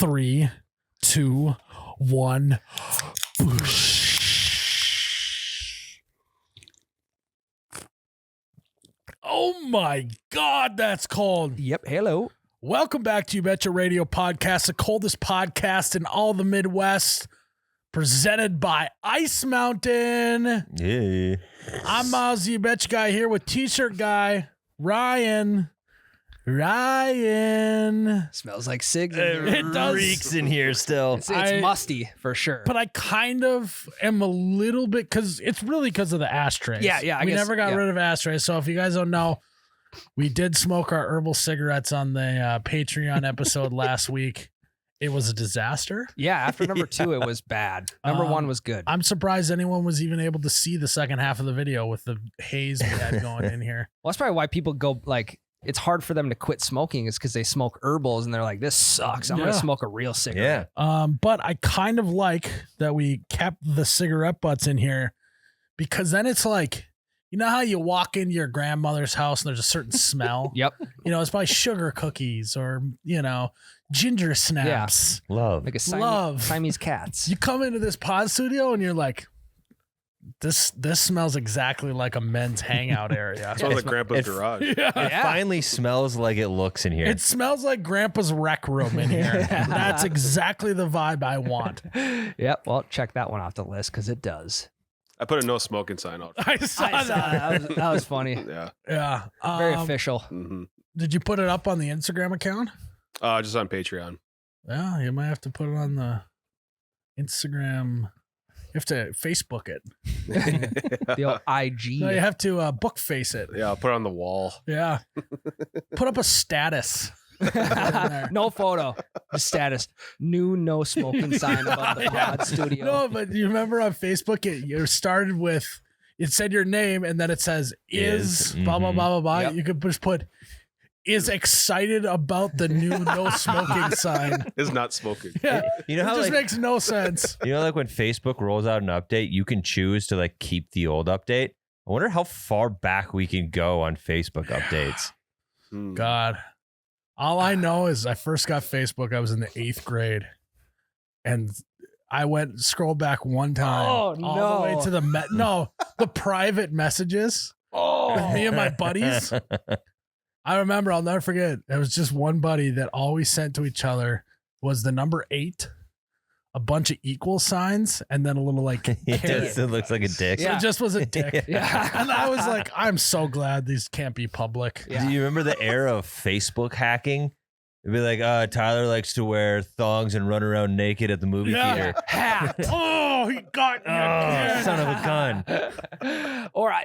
3, 2, 1. Oh my God, that's cold. Yep. Hello. Welcome back to You Betcha Radio Podcast, the coldest podcast in all the Midwest, presented by Ice Mountain. Yeah. I'm Miles, the You Betcha guy, here with T-shirt guy, Ryan. Smells like cigs. It does. Reeks in here still. It's musty for sure. But I kind of am a little bit, because it's really because of the ashtrays. Yeah, I we guess, never got yeah. rid of ashtrays. So if you guys don't know, we did smoke our herbal cigarettes on the Patreon episode last week. It was a disaster. Yeah, after number 2, it was bad. Number 1 was good. I'm surprised anyone was even able to see the second half of the video with the haze we had going in here. Well, that's probably why people go, like, it's hard for them to quit smoking is because they smoke herbals and they're like, this sucks. I'm going to smoke a real cigarette. Yeah. But I kind of like that we kept the cigarette butts in here, because then it's like, you know how you walk into your grandmother's house and there's a certain smell? Yep. You know, it's probably sugar cookies or, you know, ginger snaps. Love. Like a Love. Siamese cats. You come into this pod studio and you're like, this smells exactly like a men's hangout area. It smells like Grandpa's garage. It finally smells like it looks in here. It smells like Grandpa's rec room in here. That's exactly the vibe I want. Yep. Well, check that one off the list because it does. I put a no smoking sign out. I saw that. That was funny. Yeah. Yeah. Very official. hmm Did you put it up on the Instagram account? Just on Patreon. Yeah, you might have to put it on the Instagram. You have to Facebook it. The old IG. No, you have to book face it. Yeah, I'll put it on the wall. Yeah. Put up a status. No photo. Just status. New no smoking sign above the pod studio. No, but you remember on Facebook, you started with, it said your name and then it says is blah, blah, blah, blah, blah. Yep. You could just put is excited about the new no smoking sign. Is not smoking. Yeah. You know It how just like, makes no sense. you know, like when Facebook rolls out an update, you can choose to like keep the old update. I wonder how far back we can go on Facebook updates. Mm. God. All I know is I first got Facebook. I was in the 8th grade, and I scrolled back one time all the way to the private messages with me and my buddies. I remember, I'll never forget. It was just one buddy that always sent to each other was the number 8, a bunch of equal signs, and then a little like It looks like a dick. So it just was a dick. Yeah. And I was like, I'm so glad these can't be public. Yeah. Do you remember the era of Facebook hacking? It'd be like, Tyler likes to wear thongs and run around naked at the movie theater. Hat. Oh, he got me again. Son of a gun.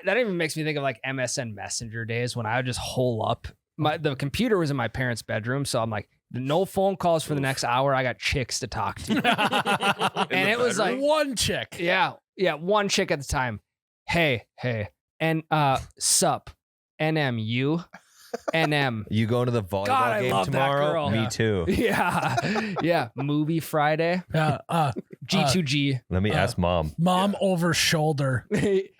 That even makes me think of like MSN Messenger days when I would just hole up. The computer was in my parents' bedroom, so I'm like, no phone calls for the next hour. I got chicks to talk to. And it was like one chick. Yeah, one chick at the time. Hey, and sup, NMU, NM. You going to the volleyball God, I game love that tomorrow? girl. Me Yeah. too. Yeah. Movie Friday. G2G. Let me ask mom. Mom over shoulder.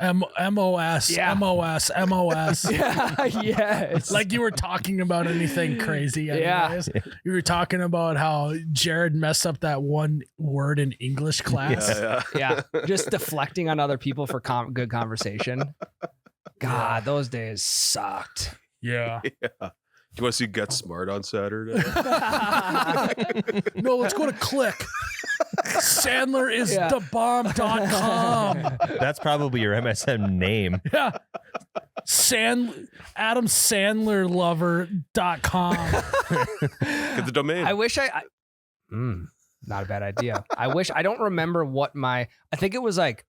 MOS. Yeah. MOS. MOS. Yeah. It's Like you were talking about anything crazy. Yeah. Anyways. You were talking about how Jared messed up that one word in English class. Yeah. just deflecting on other people for good conversation. God, those days sucked. Yeah. Do you want to see Get Smart on Saturday? No, let's go to Click. Sandler is the bomb.com. That's probably your MSN name. Yeah. AdamSandlerLover.com. Get the domain. I wish not a bad idea. I don't remember what I think it was like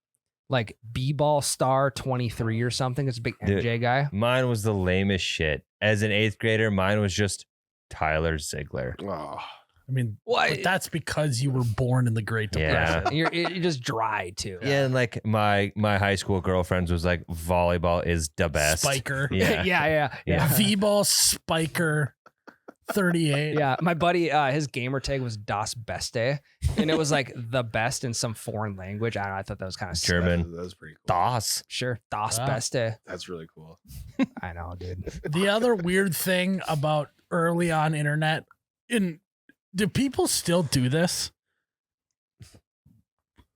B-Ball Star 23 or something. It's a big Dude, MJ guy. Mine was the lamest shit. As an 8th grader, mine was just Tyler Ziegler. Oh. I mean, What? but that's because you were born in the Great Depression. Yeah. You're just dry too. Yeah, and like my high school girlfriends was like, volleyball is the best. Spiker. Yeah. yeah. V-Ball Spiker 38. Yeah, my buddy, his gamer tag was Das Beste, and it was like the best in some foreign language. I don't know, I thought that was kind of German. That was pretty cool. Das. Sure, Das Wow. Beste. That's really cool. I know, dude. The other weird thing about early on internet, Do people still do this?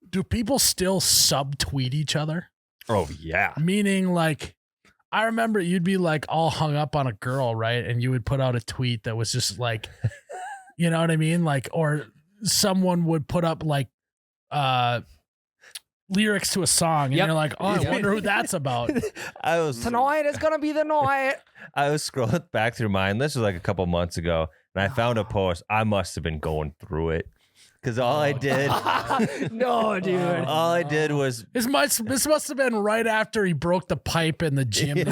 Do people still subtweet each other? Oh yeah. Meaning, like, I remember you'd be like all hung up on a girl, right? And you would put out a tweet that was just like, you know what I mean? Like, or someone would put up like lyrics to a song, and you're like, oh, I wonder who that's about. Tonight is gonna be the night. I was scrolling back through mine. This was like a couple months ago, and I found a post. I must have been going through it because all I did, No, dude. all I did was This must have been right after he broke the pipe in the gym. all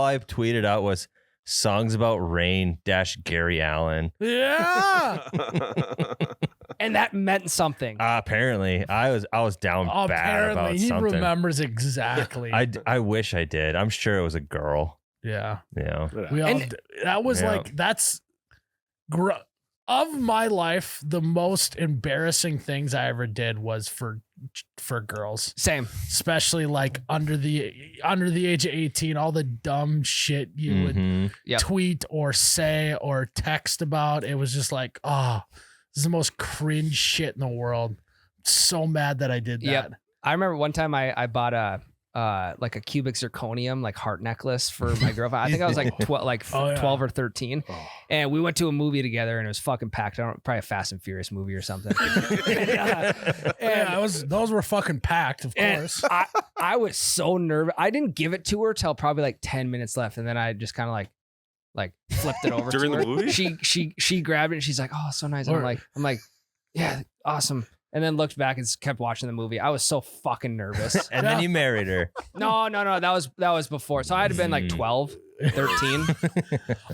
I tweeted out was songs about rain - Gary Allen. Yeah. And that meant something. Apparently, I was down bad Apparently, about he something. remembers exactly. I wish I did. I'm sure it was a girl. Yeah. You know. We all, And- that was Yeah. like, that's of my life, the most embarrassing things I ever did was for girls, Same. especially like under the age of 18, all the dumb shit you would Mhm. Yep. tweet or say or text about. It was just like, oh, this is the most cringe shit in the world. So mad that I did that. Yep. I remember one time I bought a like a cubic zirconium like heart necklace for my girlfriend. I think I was like 12 or 13, and we went to a movie together, and it was fucking packed. Probably a Fast and Furious movie or something. Yeah, those were fucking packed, of And course. I was so nervous. I didn't give it to her till probably like 10 minutes left, and then I just kind of like flipped it over During to the her. movie? She grabbed it and she's like, "Oh, so nice." And I'm like, "Yeah, awesome." And then looked back and kept watching the movie. I was so fucking nervous. And then you married her. No. That was before. So I'd have been like 12, 13.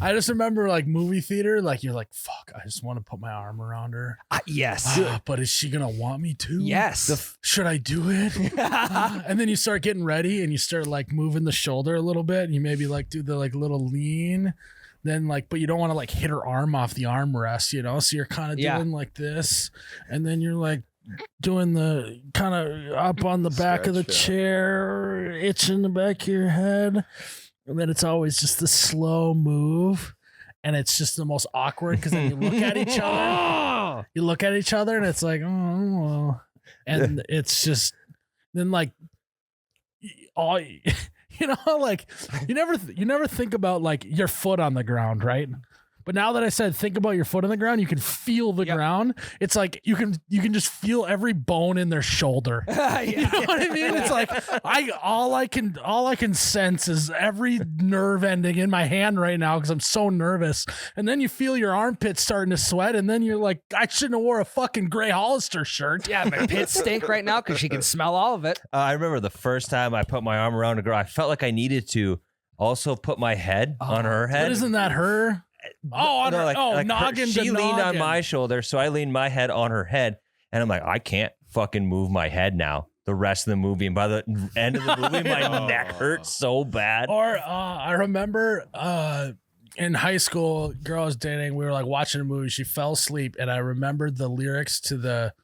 I just remember like movie theater, like you're like, fuck, I just want to put my arm around her. Yes. But is she gonna want me to? Yes. Should I do it? And then you start getting ready and you start like moving the shoulder a little bit, and you maybe like do the like little lean. Then like, but you don't want to like hit her arm off the armrest, you know? So you're kind of doing like this, and then you're like doing the kind of up on the back of the Stretch, yeah. chair, itching the back of your head. And then it's always just the slow move. And it's just the most awkward because then you look at each other. You look at each other and it's like, oh, well. And it's just, then like, all, you know, like you never think about like your foot on the ground, right? But now that I said think about your foot on the ground, you can feel the ground. It's like you can just feel every bone in their shoulder. You know what I mean? It's like all I can sense is every nerve ending in my hand right now because I'm so nervous. And then you feel your armpit starting to sweat, and then you're like, I shouldn't have wore a fucking Gray Hollister shirt. Yeah, my pits stink right now because she can smell all of it. I remember the first time I put my arm around a girl, I felt like I needed to also put my head on her head. But isn't that her? Oh, on her, noggin to she leaned on noggin. my shoulder, so I leaned my head on her head, and I'm like, I can't fucking move my head now. The rest of the movie, and by the end of the movie, my neck hurt so bad. Or I remember in high school, girl I was dating, we were like watching a movie. She fell asleep, and I remembered the lyrics to the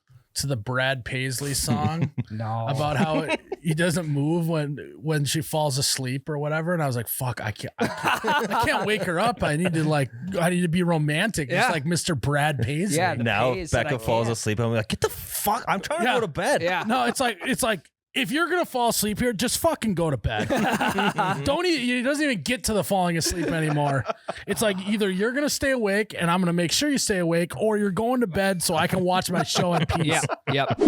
Brad Paisley song No. about how he doesn't move when she falls asleep or whatever. And I was like, fuck, I can't wake her up. I need to be romantic, just Yeah. like Mr. Brad Paisley. Yeah. The Now pays that Becca I falls can't. asleep. I'm like, get the fuck! I'm trying to Yeah. go to bed. Yeah. No, it's like if you're gonna fall asleep here, just fucking go to bed. It doesn't even get to the falling asleep anymore. It's like either you're gonna stay awake and I'm gonna make sure you stay awake, or you're going to bed so I can watch my show in peace. Yeah. Yep.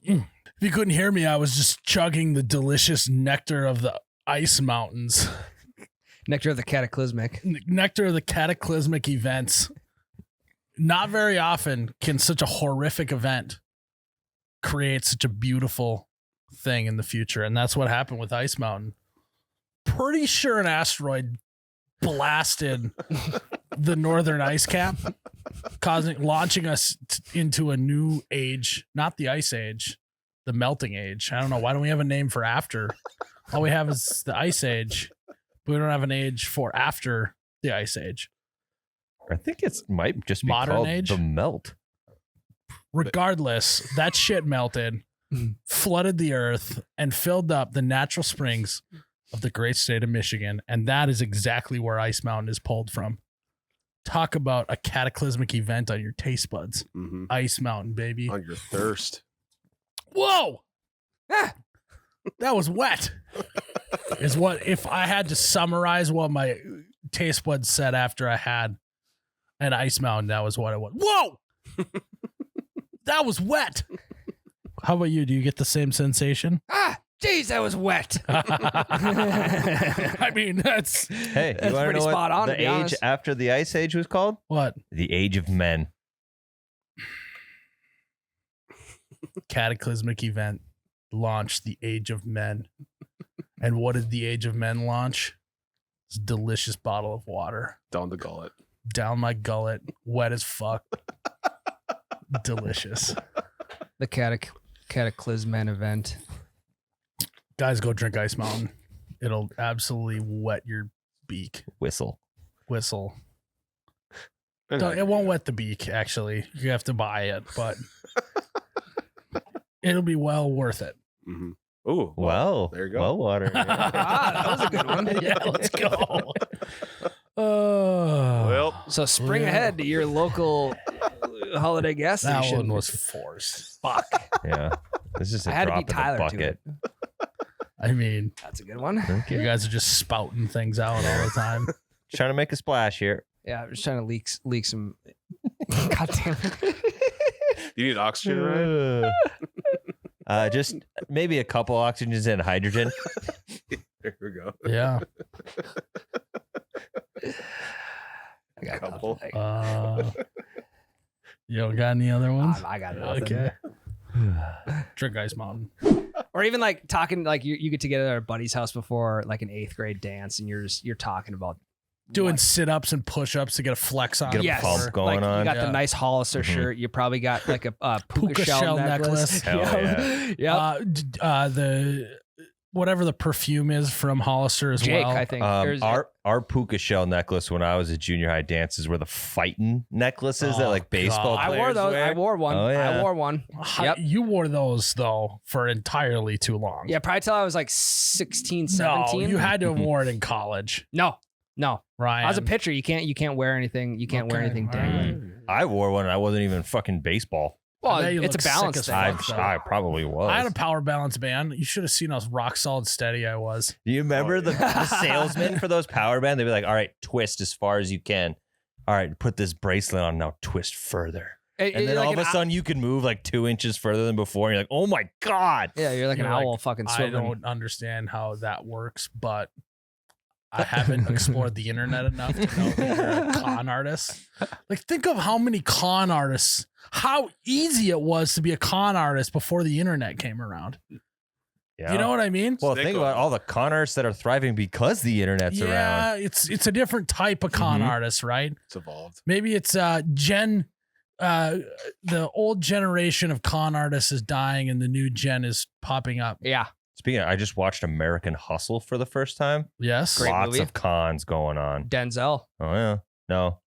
If you couldn't hear me, I was just chugging the delicious nectar of the ice mountains. Nectar of the cataclysmic. Nectar of the cataclysmic events. Not very often can such a horrific event create such a beautiful thing in the future. And that's what happened with Ice Mountain. Pretty sure an asteroid blasted the northern ice cap, launching us into a new age, not the ice age, the melting age. I don't know. Why don't we have a name for after? All we have is the ice age, but we don't have an age for after the ice age. I think it might just be Modern called age? the melt. Regardless, that shit melted, flooded the earth, and filled up the natural springs of the great state of Michigan. And that is exactly where Ice Mountain is pulled from. Talk about a cataclysmic event on your taste buds. Mm-hmm. Ice Mountain, baby. On your thirst. Whoa! That was wet. Is what if I had to summarize what my taste buds said after I had an Ice Mountain, that was what it was. Whoa! That was wet. How about you? Do you get the same sensation? Jeez, that was wet. I mean, that's Hey, That's you want to pretty know spot what on, to the be age honest. after the Ice Age was called? what? The Age of Men. Cataclysmic event launched the Age of Men. And what did the Age of Men launch? This delicious bottle of water. Down the gullet. Down my gullet, wet as fuck. Delicious. The cataclysman event. Guys, go drink Ice Mountain. It'll absolutely wet your beak. Whistle. Whistle. And It won't wet the beak, actually. You have to buy it, but it'll be well worth it. Mm-hmm. Oh, Well, there you go. well water. Yeah. That was a good one. Yeah, let's go. Well, So spring Yeah. ahead to your local gas gas that station. one was forced. Fuck. Yeah. This is I a had to drop beat in the Tyler to bucket. it. I mean, That's a good one. you guys are just spouting things out all the time. Trying to make a splash here. Yeah, I'm just trying to leak some. God damn it. you need oxygen, right? Just maybe a couple oxygens and hydrogen. There we go. Yeah. I got Couple. nothing. You don't got any other ones? I got nothing. Okay. Drink Ice Mountain. Or even like talking, like you get together at a buddy's house before like an 8th grade dance, and you're talking about Doing what- sit-ups and push-ups to get a flex on. Get a yes, pump going like on. You got Yeah. the nice Hollister Mhm. shirt. You probably got like a puka, Puka shell, shell necklace. necklace. Hell Yep. The whatever the perfume is from Hollister as Jake, well. I think. There's- Our puka shell necklace when I was at junior high dances were the fighting necklaces that Oh, like baseball God. I players wore those. wear. I wore one. Oh, yeah. I wore one. Yep. You wore those though for entirely too long. Yeah, probably till I was like 16, 17. No, you had to have worn it in college, No. Ryan. I was a pitcher. You can't wear anything. You can't wear Okay, anything all dangling. I wore one and I wasn't even fucking baseball. Well, I bet you it's a look sick balance as thing. fuck. I probably was. I had a power balance band. You should have seen how rock solid steady I was. Do you remember Oh, the salesman for those power band? They'd be like, all right, twist as far as you can. All right, put this bracelet on now, twist further. And then all of a sudden you can move like 2 inches further than before. And you're like, oh my God. yeah, you're like You're an like, owl fucking I swimming. don't understand how that works, but I haven't explored the internet enough to know that you're a con artist. Like, think of how many con artists, how easy it was to be a con artist before the internet came around. Yeah. You know what I mean? Well, Think think of- about all the con artists that are thriving because the internet's around. Yeah, it's a different type of con Mhm. artist, right? It's evolved. Maybe it's the old generation of con artists is dying and the new gen is popping up. Yeah. Speaking of, I just watched American Hustle for the first time. Yes. Great Lots movie. of cons going on. Denzel. Oh, yeah. No.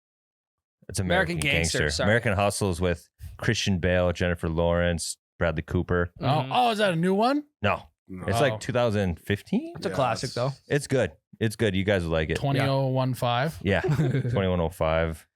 It's American, American Gangster, Gangster. sorry. American Hustle is with Christian Bale, Jennifer Lawrence, Bradley Cooper. Mhm. Oh, is that a new one? No, it's Oh. like 2015. It's a classic though. It's good. It's good. You guys will like it. 20015. Yeah. 2105.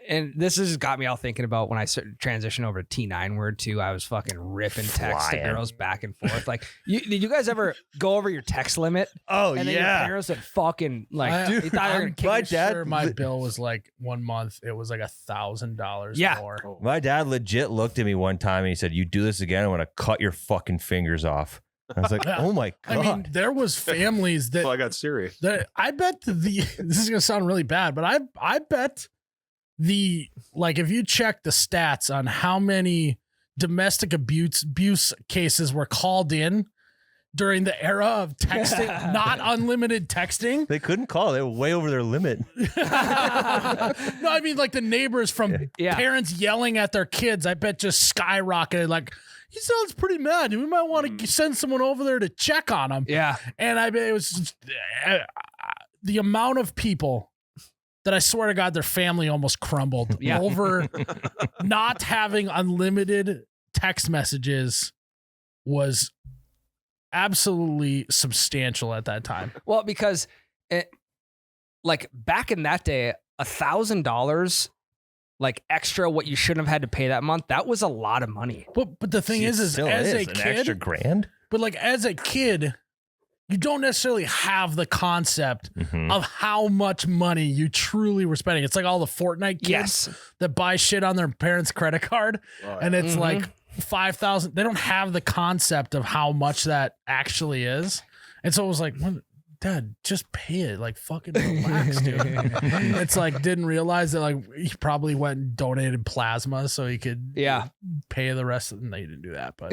And this has got me all thinking about when I transitioned over to T9 word too. I was fucking ripping text to Flying. girls back and forth. Like, did you guys ever go over your text limit? Oh, And then your parents would fucking like, Dude, they thought they were gonna kick my your shit. dad- Sure, my bill was like 1 month. It was like $1,000 Yeah. more. My dad legit looked at me one time and he said, "You do this again, I'm going to cut your fucking fingers off." I was like, oh my I God. mean, there was families that, Well, I got Siri. that I bet this is gonna sound really bad, but I bet if you check the stats on how many domestic abuse cases were called in during the era of texting, not unlimited texting. They couldn't call. They were way over their limit. No, I mean like the neighbors from Yeah. parents yelling at their kids. I bet just skyrocketed. Like, he sounds pretty mad. We might want to send someone over there to check on him. Yeah. And I bet it was just, the amount of people that I swear to God, their family almost crumbled Yeah. over not having unlimited text messages was absolutely substantial at that time. Well, because like back in that day, $1,000 like extra what you shouldn't have had to pay that month, that was a lot of money. But the thing is as a an extra kid, grand. but like as a kid, you don't necessarily have the concept of how much money you truly were spending. It's like all the Fortnite kids that buy shit on their parents' credit card, and it's like 5,000. They don't have the concept of how much that actually is, and so it was like, Dad, just pay it. Like, fucking relax, dude. It's like, didn't realize that, like, he probably went and donated plasma so he could pay the rest of them. No, he didn't do that, but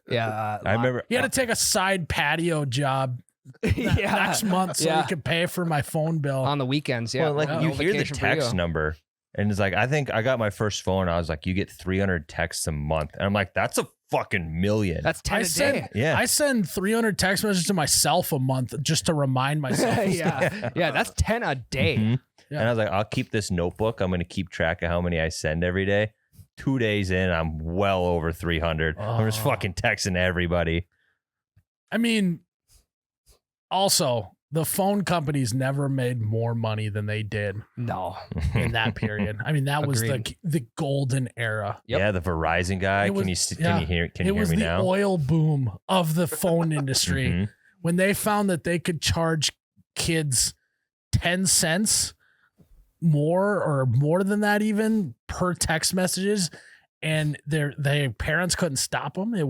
I remember he had to take a side patio job next month so he could pay for my phone bill on the weekends. Yeah. Well, like you hear the text number and it's like, I think I got my first phone. I was like, you get 300 texts a month. And I'm like, that's a fucking million. That's 10 a day. I send 300 text messages to myself a month just to remind myself. Yeah, that's 10 a day. And I was like, I'll keep this notebook. I'm going to keep track of how many I send every day. 2 days in, I'm well over 300. I'm just fucking texting everybody. I mean, also, the phone companies never made more money than they did. No, in that period. I mean, that was the golden era. Yeah, the Verizon guy. Can you hear me now? It was the oil boom of the phone industry when they found that they could charge kids 10 cents more or more than that even per text messages, and their parents couldn't stop them. It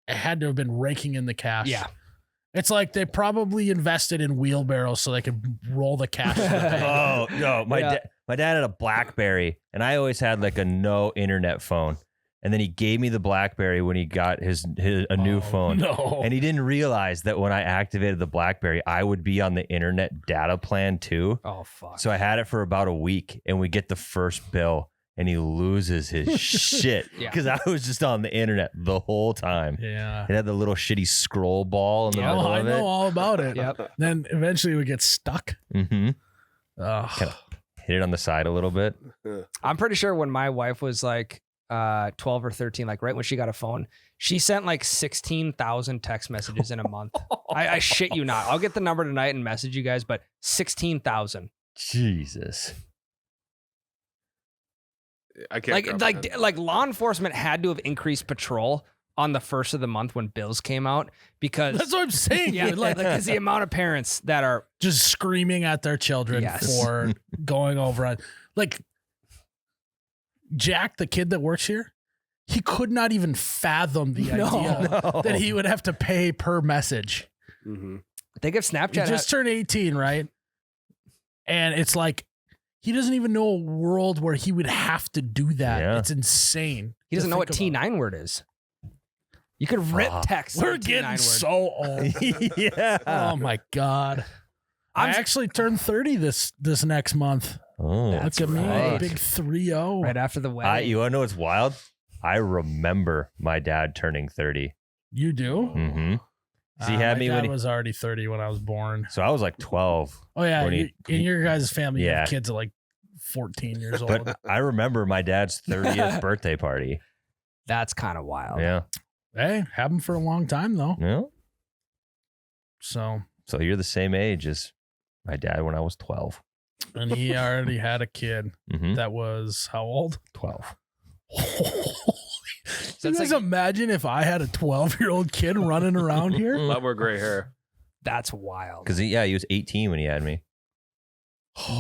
had to have been raking in the cash. Yeah. It's like they probably invested in wheelbarrows so they could roll the cash. Oh, no. My dad had a BlackBerry, and I always had like a no internet phone. And then he gave me the BlackBerry when he got a new phone. No. And he didn't realize that when I activated the BlackBerry, I would be on the internet data plan too. Oh, fuck. So I had it for about a week, and we get the first bill. And he loses his shit because I was just on the internet the whole time. Yeah. It had the little shitty scroll ball in the middle of it. I know all about it. Yep. Then eventually we get stuck. Kind of hit it on the side a little bit. I'm pretty sure when my wife was like 12 or 13, like right when she got a phone, she sent like 16,000 text messages in a month. I shit you not. I'll get the number tonight and message you guys, but 16,000. Jesus. I can't like law enforcement had to have increased patrol on the first of the month when bills came out because that's what I'm saying. Yeah, like because the amount of parents that are just screaming at their children for going over on, like Jack, the kid that works here, he could not even fathom the idea that he would have to pay per message. Think of Snapchat. He just turned 18, right? And it's like, he doesn't even know a world where he would have to do that. Yeah. It's insane. He doesn't know what T9 word is. You could rip text. We're getting so old. Yeah. Oh my God. I actually turned 30 this next month. Oh, look at me, big 3-0. Right after the wedding. You want to know what's wild? I remember my dad turning 30. You do? Mm-hmm. So he had me when he was already 30 when I was born. So I was like 12. Oh yeah, in your guys' family, you have kids at like 14 years old. But I remember my dad's 30th birthday party. That's kind of wild. Yeah. Hey, happened for a long time though. Yeah. So you're the same age as my dad when I was 12. And he already had a kid that was how old? 12. So you guys imagine if I had a 12-year-old kid running around here? A lot more gray hair. That's wild. Because he was 18 when he had me.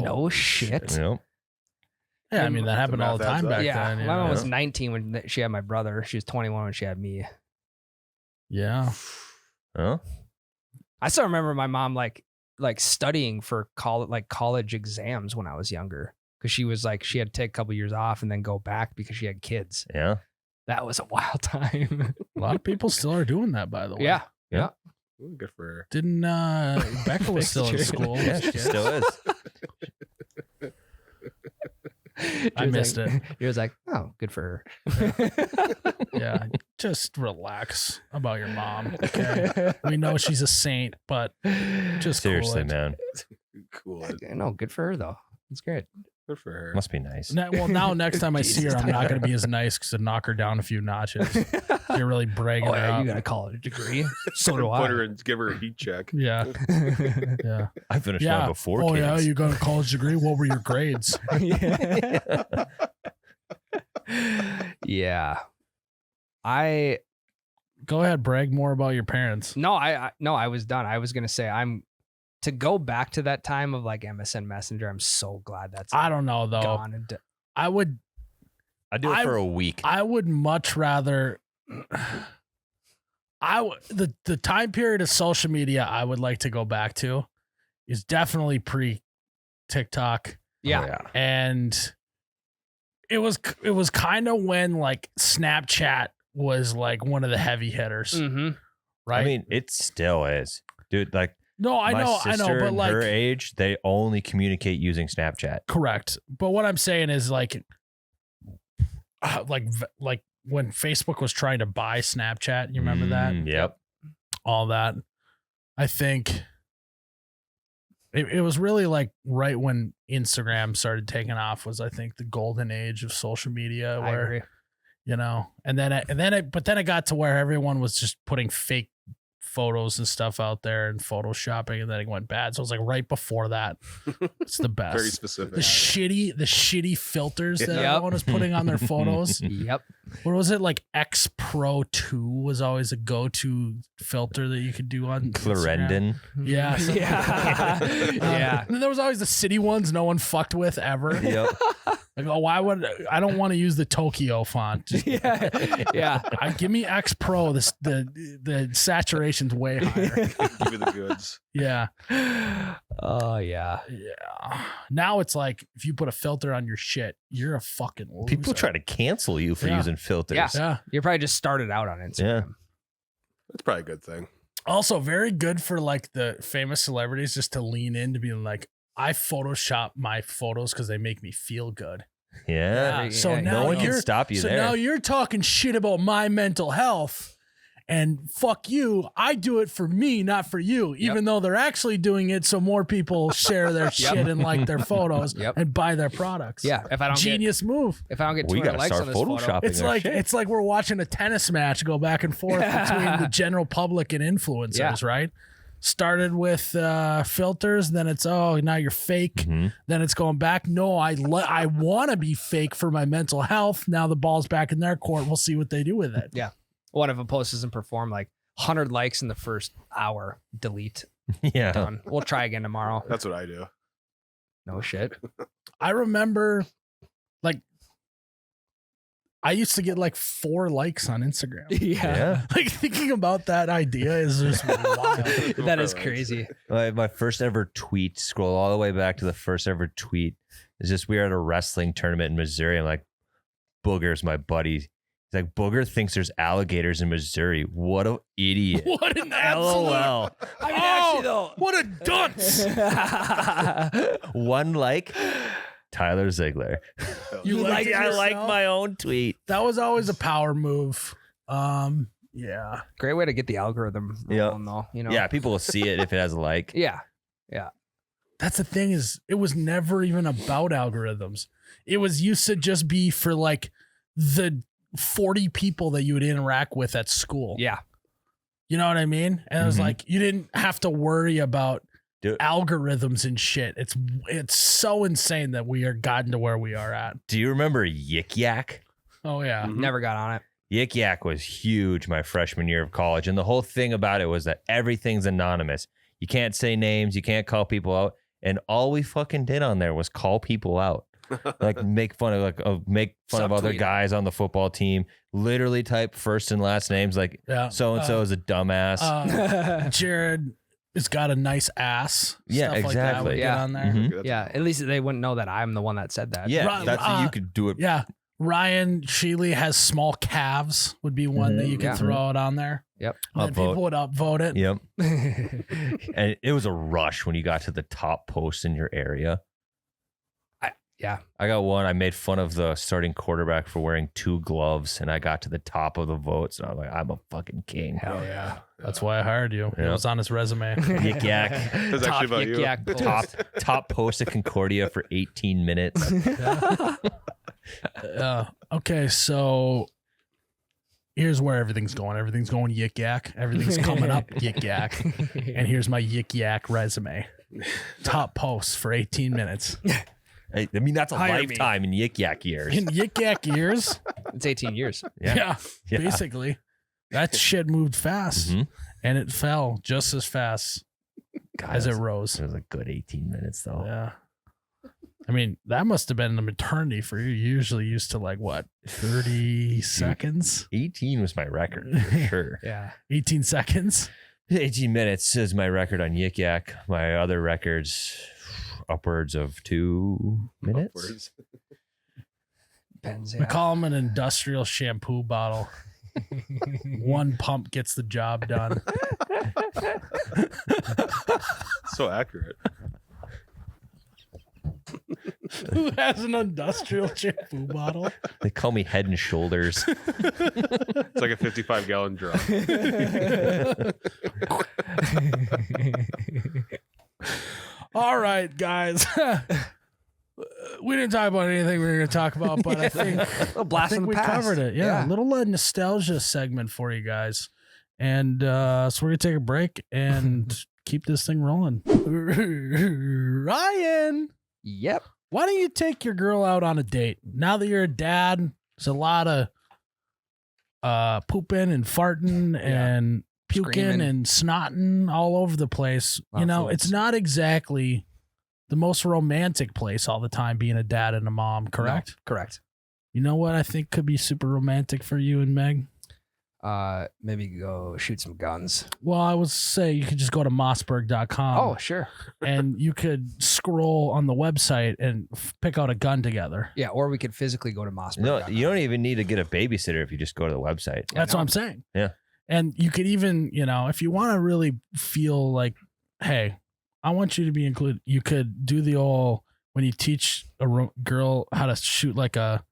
No shit. Nope. Yeah, I mean that happened all the time back then. My mom was 19 when she had my brother. She was 21 when she had me. Yeah. Huh? I still remember my mom like studying for college exams when I was younger. Because she was like, she had to take a couple years off and then go back because she had kids. Yeah. That was a wild time. A lot of people still are doing that, by the way. Yeah. Ooh, good for her. Didn't Becca was still in school? Yeah, she still is. I missed it. He was like, oh, good for her. Yeah, just relax about your mom. Okay, we know she's a saint, but just seriously, man. Cool. No, good for her though. It's great. Good for her. Must be nice. Now next time I see her, I'm not going to be as nice because I knock her down a few notches. You're really bragging her up. You got a college degree. So do Put I. her and give her a heat check. Yeah. Yeah. I finished mine before Oh, kids. yeah. You got a college degree? What were your grades? Yeah. Go ahead, brag more about your parents. No, I was done. I was gonna say to go back to that time of like MSN Messenger. I'm so glad that's I don't know though. gone. And I do it for a week. I would much rather. The time period of social media I would like to go back to is definitely pre TikTok. yeah. Oh, yeah. And it was kind of when like Snapchat was like one of the heavy hitters, Mm-hmm. right? I mean, it still is, dude. Like, no, I my know, sister but and like her age, they only communicate using Snapchat. correct. But what I'm saying is like when Facebook was trying to buy Snapchat, you remember that? Yep. All that. I think it was really like right when Instagram started taking off was I think the golden age of social media I agree. where, you know, and then it got to where everyone was just putting fake photos and stuff out there and photoshopping, and then it went bad. So it was like right before that. It's the best. Very specific. The shitty filters that Yep. everyone was putting on their photos. Yep. What was it like? X Pro 2 was always a go-to filter that you could do on Instagram. Clarendon. Yeah. something like that. Yeah. And then there was always the city ones no one fucked with ever. Yep. Like, oh, I don't want to use the Tokyo font. Just, Yeah. give me X Pro. The saturation's way higher. Give me the goods. Yeah. Oh yeah. Yeah. Now it's like if you put a filter on your shit, you're a fucking loser. People try to cancel you for Yeah. using filters. Yeah. Yeah. You probably just started out on Instagram. That's probably a good thing. Also, very good for like the famous celebrities just to lean into being like, I Photoshop my photos because they make me feel good. Yeah. So Yeah, now No one can you're stop you so there. now you're talking shit about my mental health, and fuck you. I do it for me, not for you. Even though they're actually doing it so more people share their shit and like their photos and buy their products. Yeah. If I don't Genius move. if I don't get We 200 gotta likes start on this photo, photoshopping. It's like we're watching a tennis match go back and forth between the general public and influencers, right? Started with filters, then it's now you're fake. Mhm. Then it's going back. No, I want to be fake for my mental health. Now the ball's back in their court. We'll see what they do with it. Yeah. What if a post doesn't perform? Like 100 likes in the first hour, delete, Yeah. done. We'll try again tomorrow. That's what I do. No shit. I remember, like, I used to get like 4 likes on Instagram. Yeah. Like thinking about that idea is just wild. That is crazy. My first ever tweet, scroll all the way back to the first ever tweet, is just we were at a wrestling tournament in Missouri. I'm like, Booger's my buddy. He's like, Booger thinks there's alligators in Missouri. What an idiot. What an absolute. LOL. I mean, actually, though. What a dunce. 1 like, Tyler Ziegler. You liked it I like yourself? my own tweet. That was always a power move. Yeah. Great way to get the algorithm rolling, though. You know? Yeah, people will see it if it has a like. Yeah. That's the thing is it was never even about algorithms. It was used to just be for like the 40 people that you would interact with at school. Yeah. You know what I mean? And it was Mhm. like you didn't have to worry about Dude. algorithms and shit. It's so insane that we are gotten to where we are at. Do you remember Yik Yak? Oh yeah. Mhm. Never got on it. Yik Yak was huge my freshman year of college. And the whole thing about it was that everything's anonymous. You can't say names. You can't call people out. And all we fucking did on there was call people out. Like make fun of other Subtweet. guys on the football team. Literally type first and last names like Yeah. so-and-so is a dumbass. Jared has got a nice ass. Yeah, Stuff like that exactly. would get Yeah. on there. Mhm. That's- Yeah. At least they wouldn't know that I'm the one that said that. Yeah, Right, that's you could do it. Yeah. Ryan Sheely has small calves would be one that you could Yeah. throw out on there. Yep. And then Upvote. people would upvote it. Yep. And it was a rush when you got to the top posts in your area. Yeah. I got one. I made fun of the starting quarterback for wearing 2 gloves, and I got to the top of the votes. And I was like, I'm a fucking king. Hell yeah. That's why I hired you. It Yeah. was on his resume. Yik Yak. That's actually about you. Yak Top post at Concordia for 18 minutes. Okay, so here's where everything's going. Everything's going Yik Yak. Everything's coming up Yik Yak. And here's my Yik Yak resume. Top post for 18 minutes. I mean, that's a Hire me. lifetime in Yik Yak years. In Yik Yak years? It's 18 years. Yeah, basically. That shit moved fast. Mhm. And it fell just as fast God, as it it rose. was a good 18 minutes, though. Yeah. I mean, that must have been an eternity for you. You're usually used to like what, 30 seconds? 18 was my record for sure. Yeah. 18 seconds? 18 minutes is my record on Yik Yak. My other records, upwards of 2 minutes. Upwards. Depends. We Yeah. call them an industrial shampoo bottle. One pump gets the job done. So accurate. Who has an industrial shampoo bottle? They call me Head and Shoulders. It's like a 55-gallon drum. All right, guys. We didn't talk about anything we were going to talk about, but I think, A blast I from think the we past. covered it. Yeah, a little nostalgia segment for you guys. And so we're going to take a break and keep this thing rolling. Ryan, Yep. why don't you take your girl out on a date? Now that you're a dad, there's a lot of pooping and farting and puking Screaming. and snotting all over the place. Lot You of know, fluids. it's not exactly the most romantic place all the time being a dad and a mom, correct? No, correct. You know what I think could be super romantic for you and Meg? Maybe go shoot some guns. Well, I would say you could just go to mossberg.com Oh, sure. and you could scroll on the website and pick out a gun together. Yeah, or we could physically go to Mossberg. No, you don't even need to get a babysitter if you just go to the website. That's what I'm saying. Yeah. And you could even, you know, if you want to really feel like, hey, I want you to be included, you could do the old, when you teach a girl how to shoot like a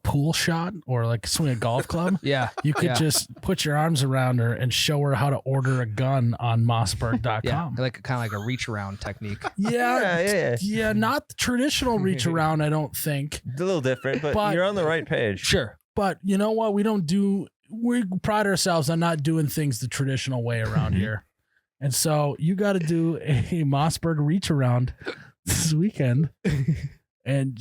pool shot or like swing a golf club, Yeah. you could Yeah. just put your arms around her and show her how to order a gun on mossberg.com. Yeah. Like kind of like a reach around technique. Yeah, not the traditional reach around, I don't think. It's a little different, but, But- you're on the right page. Sure. But you know what? We pride ourselves on not doing things the traditional way around here. And so you got to do a Mossberg reach around this weekend. And,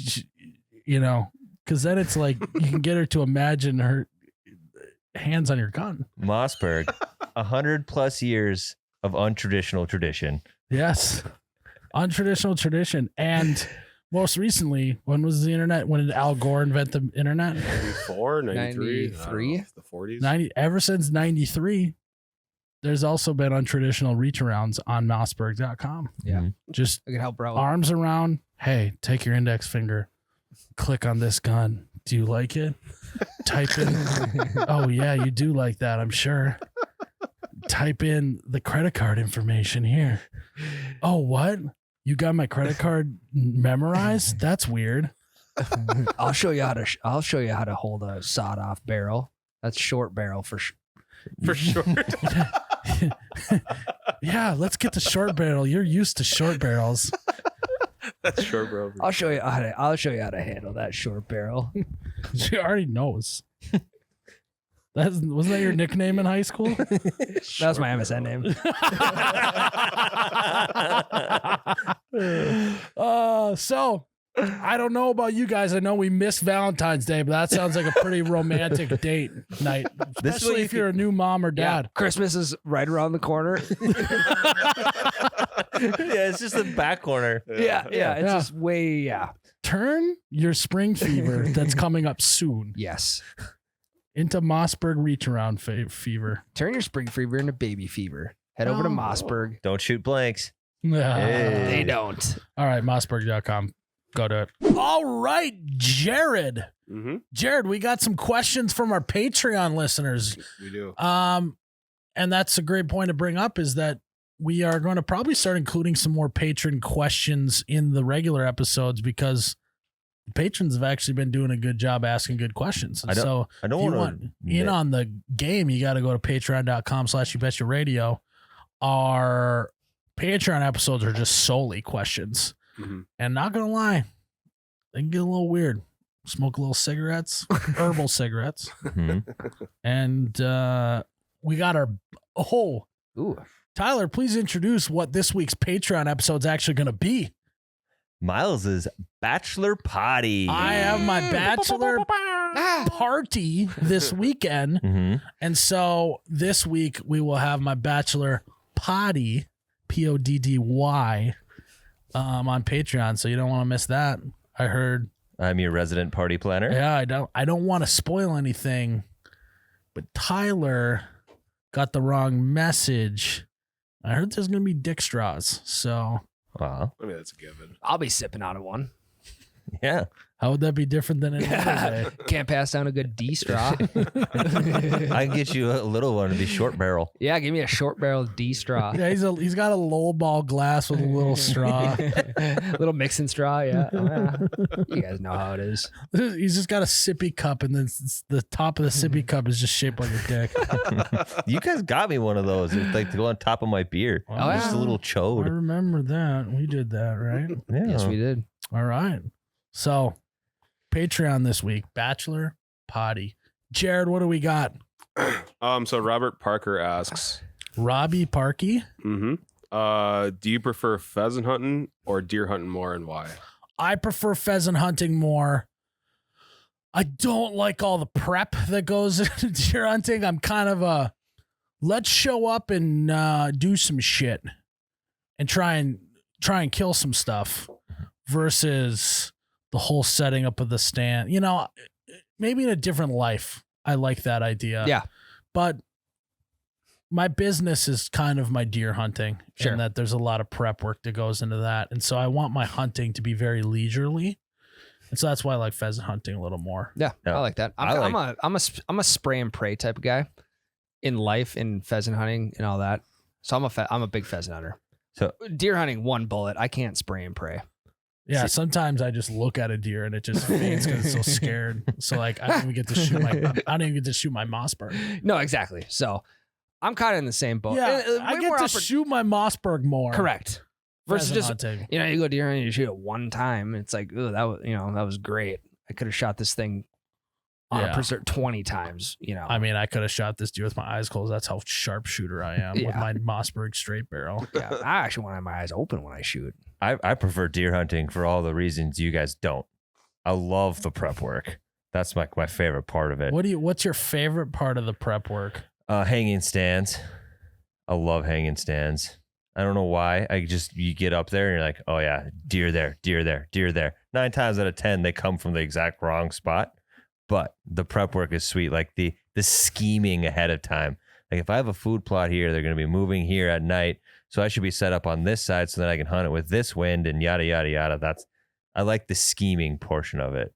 you know, because then it's like you can get her to imagine her hands on your gun. Mossberg, 100+ years of untraditional tradition. Yes. Untraditional tradition. And most recently, when was the internet? When did Al Gore invent the internet? 94, 93, 93? the 40s. 90. Ever since 93, there's also been untraditional reach arounds on mossberg.com. Yeah. Mhm. Just I can help bro. arms around. Hey, take your index finger, click on this gun. Do you like it? Type in. Oh, yeah, you do like that, I'm sure. Type in the credit card information here. Oh, what? You got my credit card memorized? That's weird. I'll show you how to hold a sawed off barrel. That's short barrel for sure. For sure. Yeah, let's get the short barrel. You're used to short barrels. That's short, bro. I'll show you how to handle that short barrel. She already knows. Wasn't that your nickname in high school? That was my MSN name. So I don't know about you guys. I know we missed Valentine's Day, but that sounds like a pretty romantic date night, This is what especially you if you're a new mom or dad. Christmas is right around the corner. Yeah, it's just the back corner. Yeah. It's Yeah. just way Turn your spring fever that's coming up soon Yes. into Mossberg reach around fever. Turn your spring fever into baby fever. Head over to Oh. Mossberg. Don't shoot blanks. Hey. They don't. All right, mossberg.com. Go to it. All right, Jared. Mm-hmm. Jared, we got some questions from our Patreon listeners. We do. And that's a great point to bring up, is that we are going to probably start including some more patron questions in the regular episodes, because patrons have actually been doing a good job asking good questions. I don't want in on the game, you got to go to patreon.com/YouBetchaRadio. Our Patreon episodes are just solely questions. And not going to lie, they can get a little weird. Smoke a little cigarettes, herbal cigarettes. And we got our, Tyler, please introduce what this week's Patreon episode's actually going to be. Miles's Bachelor Potty. I have my Bachelor party this weekend. And so this week we will have my Bachelor Potty, Poddy, on Patreon. So you don't want to miss that. I heard. I'm your resident party planner. Yeah, I don't want to spoil anything, but Tyler got the wrong message. I heard there's going to be dick straws. So. Wow. I mean, that's a given. I'll be sipping out of one. Yeah. How would that be different than any other day? Can't pass down a good D straw. I can get you a little one to be short barrel. Yeah, give me a short barrel D straw. Yeah, he's got a low ball glass with a little straw. Little mixing straw, yeah. Oh, yeah. You guys know how it is. He's just got a sippy cup, and then the top of the sippy cup is just shaped like a dick. You guys got me one of those. It's like to go on top of my beer. Oh, Just yeah. a little I chode. remember that. We did that, right? Yeah. Yes, we did. All right. So, Patreon this week, Bachelor Potty. Jared, what do we got? So Robert Parker asks, Robbie Parkey. do you prefer pheasant hunting or deer hunting more, and why? I prefer pheasant hunting more. I don't like all the prep that goes into deer hunting. I'm kind of a let's show up and do some shit and try and kill some stuff versus the whole setting up of the stand. You know, maybe in a different life, I like that idea. Yeah. But my business is kind of my deer hunting, Sure. and that there's a lot of prep work that goes into that. And so I want my hunting to be very leisurely. And so that's why I like pheasant hunting a little more. Yeah, Yeah. I like that. I'm a spray and pray type of guy in life, in pheasant hunting and all that. So I'm a big pheasant hunter. So deer hunting, one bullet. I can't spray and pray. Yeah, sometimes I just look at a deer and it just faints because it's so scared. So like I don't even get to shoot my Mossberg. No, exactly. So I'm kind of in the same boat. Yeah, Way I get more to shoot my Mossberg more. Correct. Versus Pheasant just hunting. you go deer hunting, you shoot it one time. It's like, oh, that was great. I could have shot this thing on a preserve 20 times. I mean, I could have shot this deer with my eyes closed. That's how sharpshooter I am with my Mossberg straight barrel. Yeah, I actually want to have my eyes open when I shoot. I prefer deer hunting for all the reasons you guys don't. I love the prep work. That's my favorite part of it. What's your favorite part of the prep work? Hanging stands. I love hanging stands. I don't know why. You get up there and you're like, oh yeah, deer there, deer there, deer there. 9 times out of 10, they come from the exact wrong spot. But the prep work is sweet. Like the scheming ahead of time. Like if I have a food plot here, they're going to be moving here at night. So I should be set up on this side so that I can hunt it with this wind and yada, yada, yada. I like the scheming portion of it.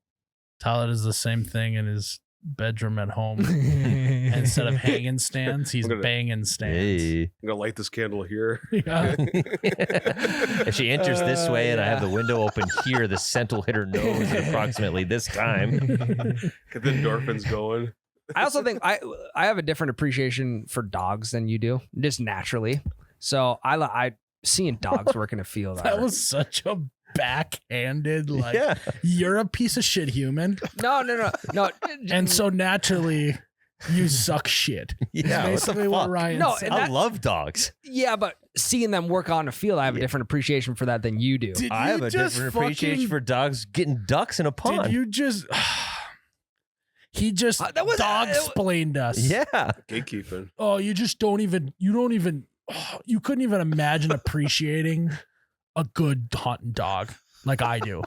Tyler does the same thing in his bedroom at home. Instead of hanging stands, he's banging stands. Hey. I'm going to light this candle here. Yeah. If she enters this way and I have the window open here, the scent will hit her nose at approximately this time. Get the endorphins going. I also think I have a different appreciation for dogs than you do, just naturally. So I seeing dogs work in a field. That was such a backhanded, like, Yeah. you're a piece of shit human. No. And so naturally, you suck shit. Yeah, what the basically what fuck? Ryan No, said. and I love dogs. Yeah, but seeing them work on a field, I have a different appreciation for that than you do. Did I you have a just different appreciation for dogs getting ducks in a pond. Did you just... He just dog-splained us. Yeah. Gatekeeping. Oh, you couldn't even imagine appreciating a good hunting dog like I do.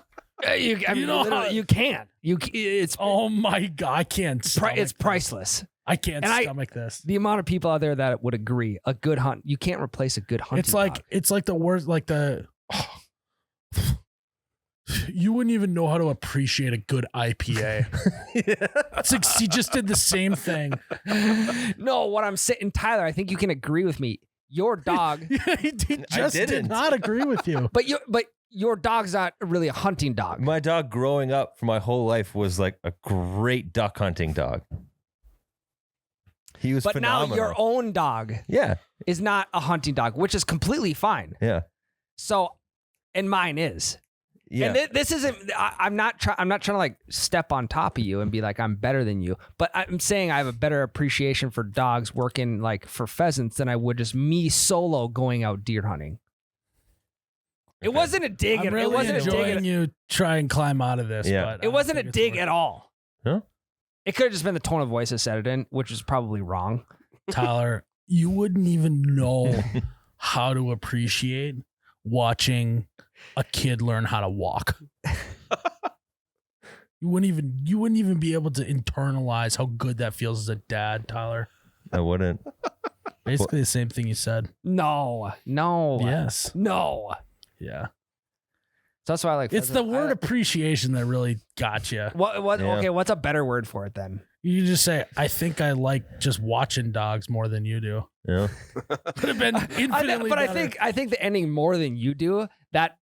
You can. It's Oh my God, I can't. it's priceless. I can't And stomach this. The amount of people out there that would agree, a good hunt, you can't replace a good hunting dog. It's like the worst, like the. You wouldn't even know how to appreciate a good IPA. It's like he just did the same thing. No, what I'm saying, Tyler, I think you can agree with me. Your dog, He just did didn't. not agree with you. but your dog's not really a hunting dog. My dog growing up for my whole life was like a great duck hunting dog. He was phenomenal. Now your own dog is not a hunting dog, which is completely fine. Yeah. So, and mine is. Yeah. And this isn't, I'm not trying to like step on top of you and be like, I'm better than you. But I'm saying I have a better appreciation for dogs working like for pheasants than I would just me solo going out deer hunting. It wasn't a dig. I'm really enjoying you try and climb out of this. Yeah. But it wasn't a dig at all. Huh? It could have just been the tone of voice that said it in, which is probably wrong. Tyler, you wouldn't even know how to appreciate watching a kid learn how to walk. You wouldn't even be able to internalize how good that feels as a dad, Tyler. I wouldn't. Basically the same thing you said. No. Yes. No. Yeah. So that's why I like It's the word appreciation that really got you. What? Yeah. Okay, what's a better word for it then? You just say, I think I like just watching dogs more than you do. Yeah. Could have been infinitely But better. I think the ending more than you do, that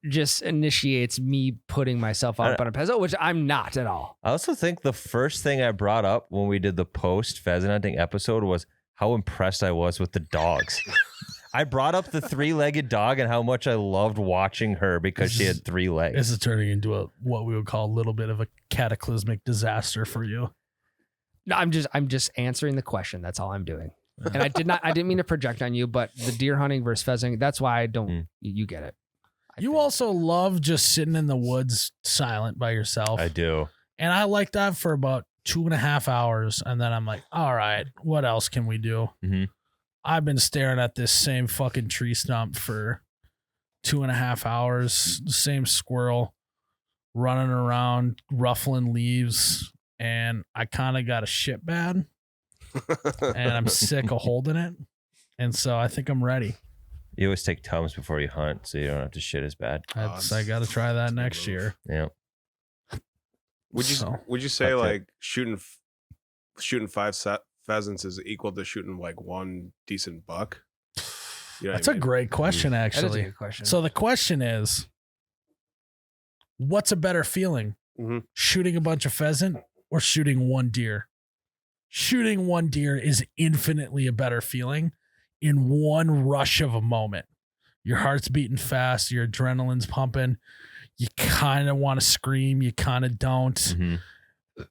just initiates me putting myself up on a pedestal, which I'm not at all. I also think the first thing I brought up when we did the post pheasant hunting episode was how impressed I was with the dogs. I brought up the 3-legged dog and how much I loved watching her because she had 3 legs. This is turning into what we would call a little bit of a cataclysmic disaster for you. No, I'm just answering the question. That's all I'm doing. And I didn't mean to project on you, but the deer hunting versus pheasant, that's why I don't, you get it. You also love just sitting in the woods silent by yourself. I do. And I like that for about 2.5 hours. And then I'm like, all right, what else can we do? Mm-hmm. I've been staring at this same fucking tree stump for 2.5 hours. The same squirrel running around, ruffling leaves. And I kind of got a shit bad. And I'm sick of holding it. And so I think I'm ready. You always take Tums before you hunt, so you don't have to shit as bad. I got to try that next year. Yeah. Would you say like shooting 5 pheasants is equal to shooting like one decent buck? You know That's what I mean? a great question, That is actually. a good question. So the question is, what's a better feeling? Mm-hmm. Shooting a bunch of pheasant or shooting one deer? Shooting one deer is infinitely a better feeling in one rush of a moment. Your heart's beating fast, your adrenaline's pumping. You kind of want to scream, you kind of don't. Mm-hmm.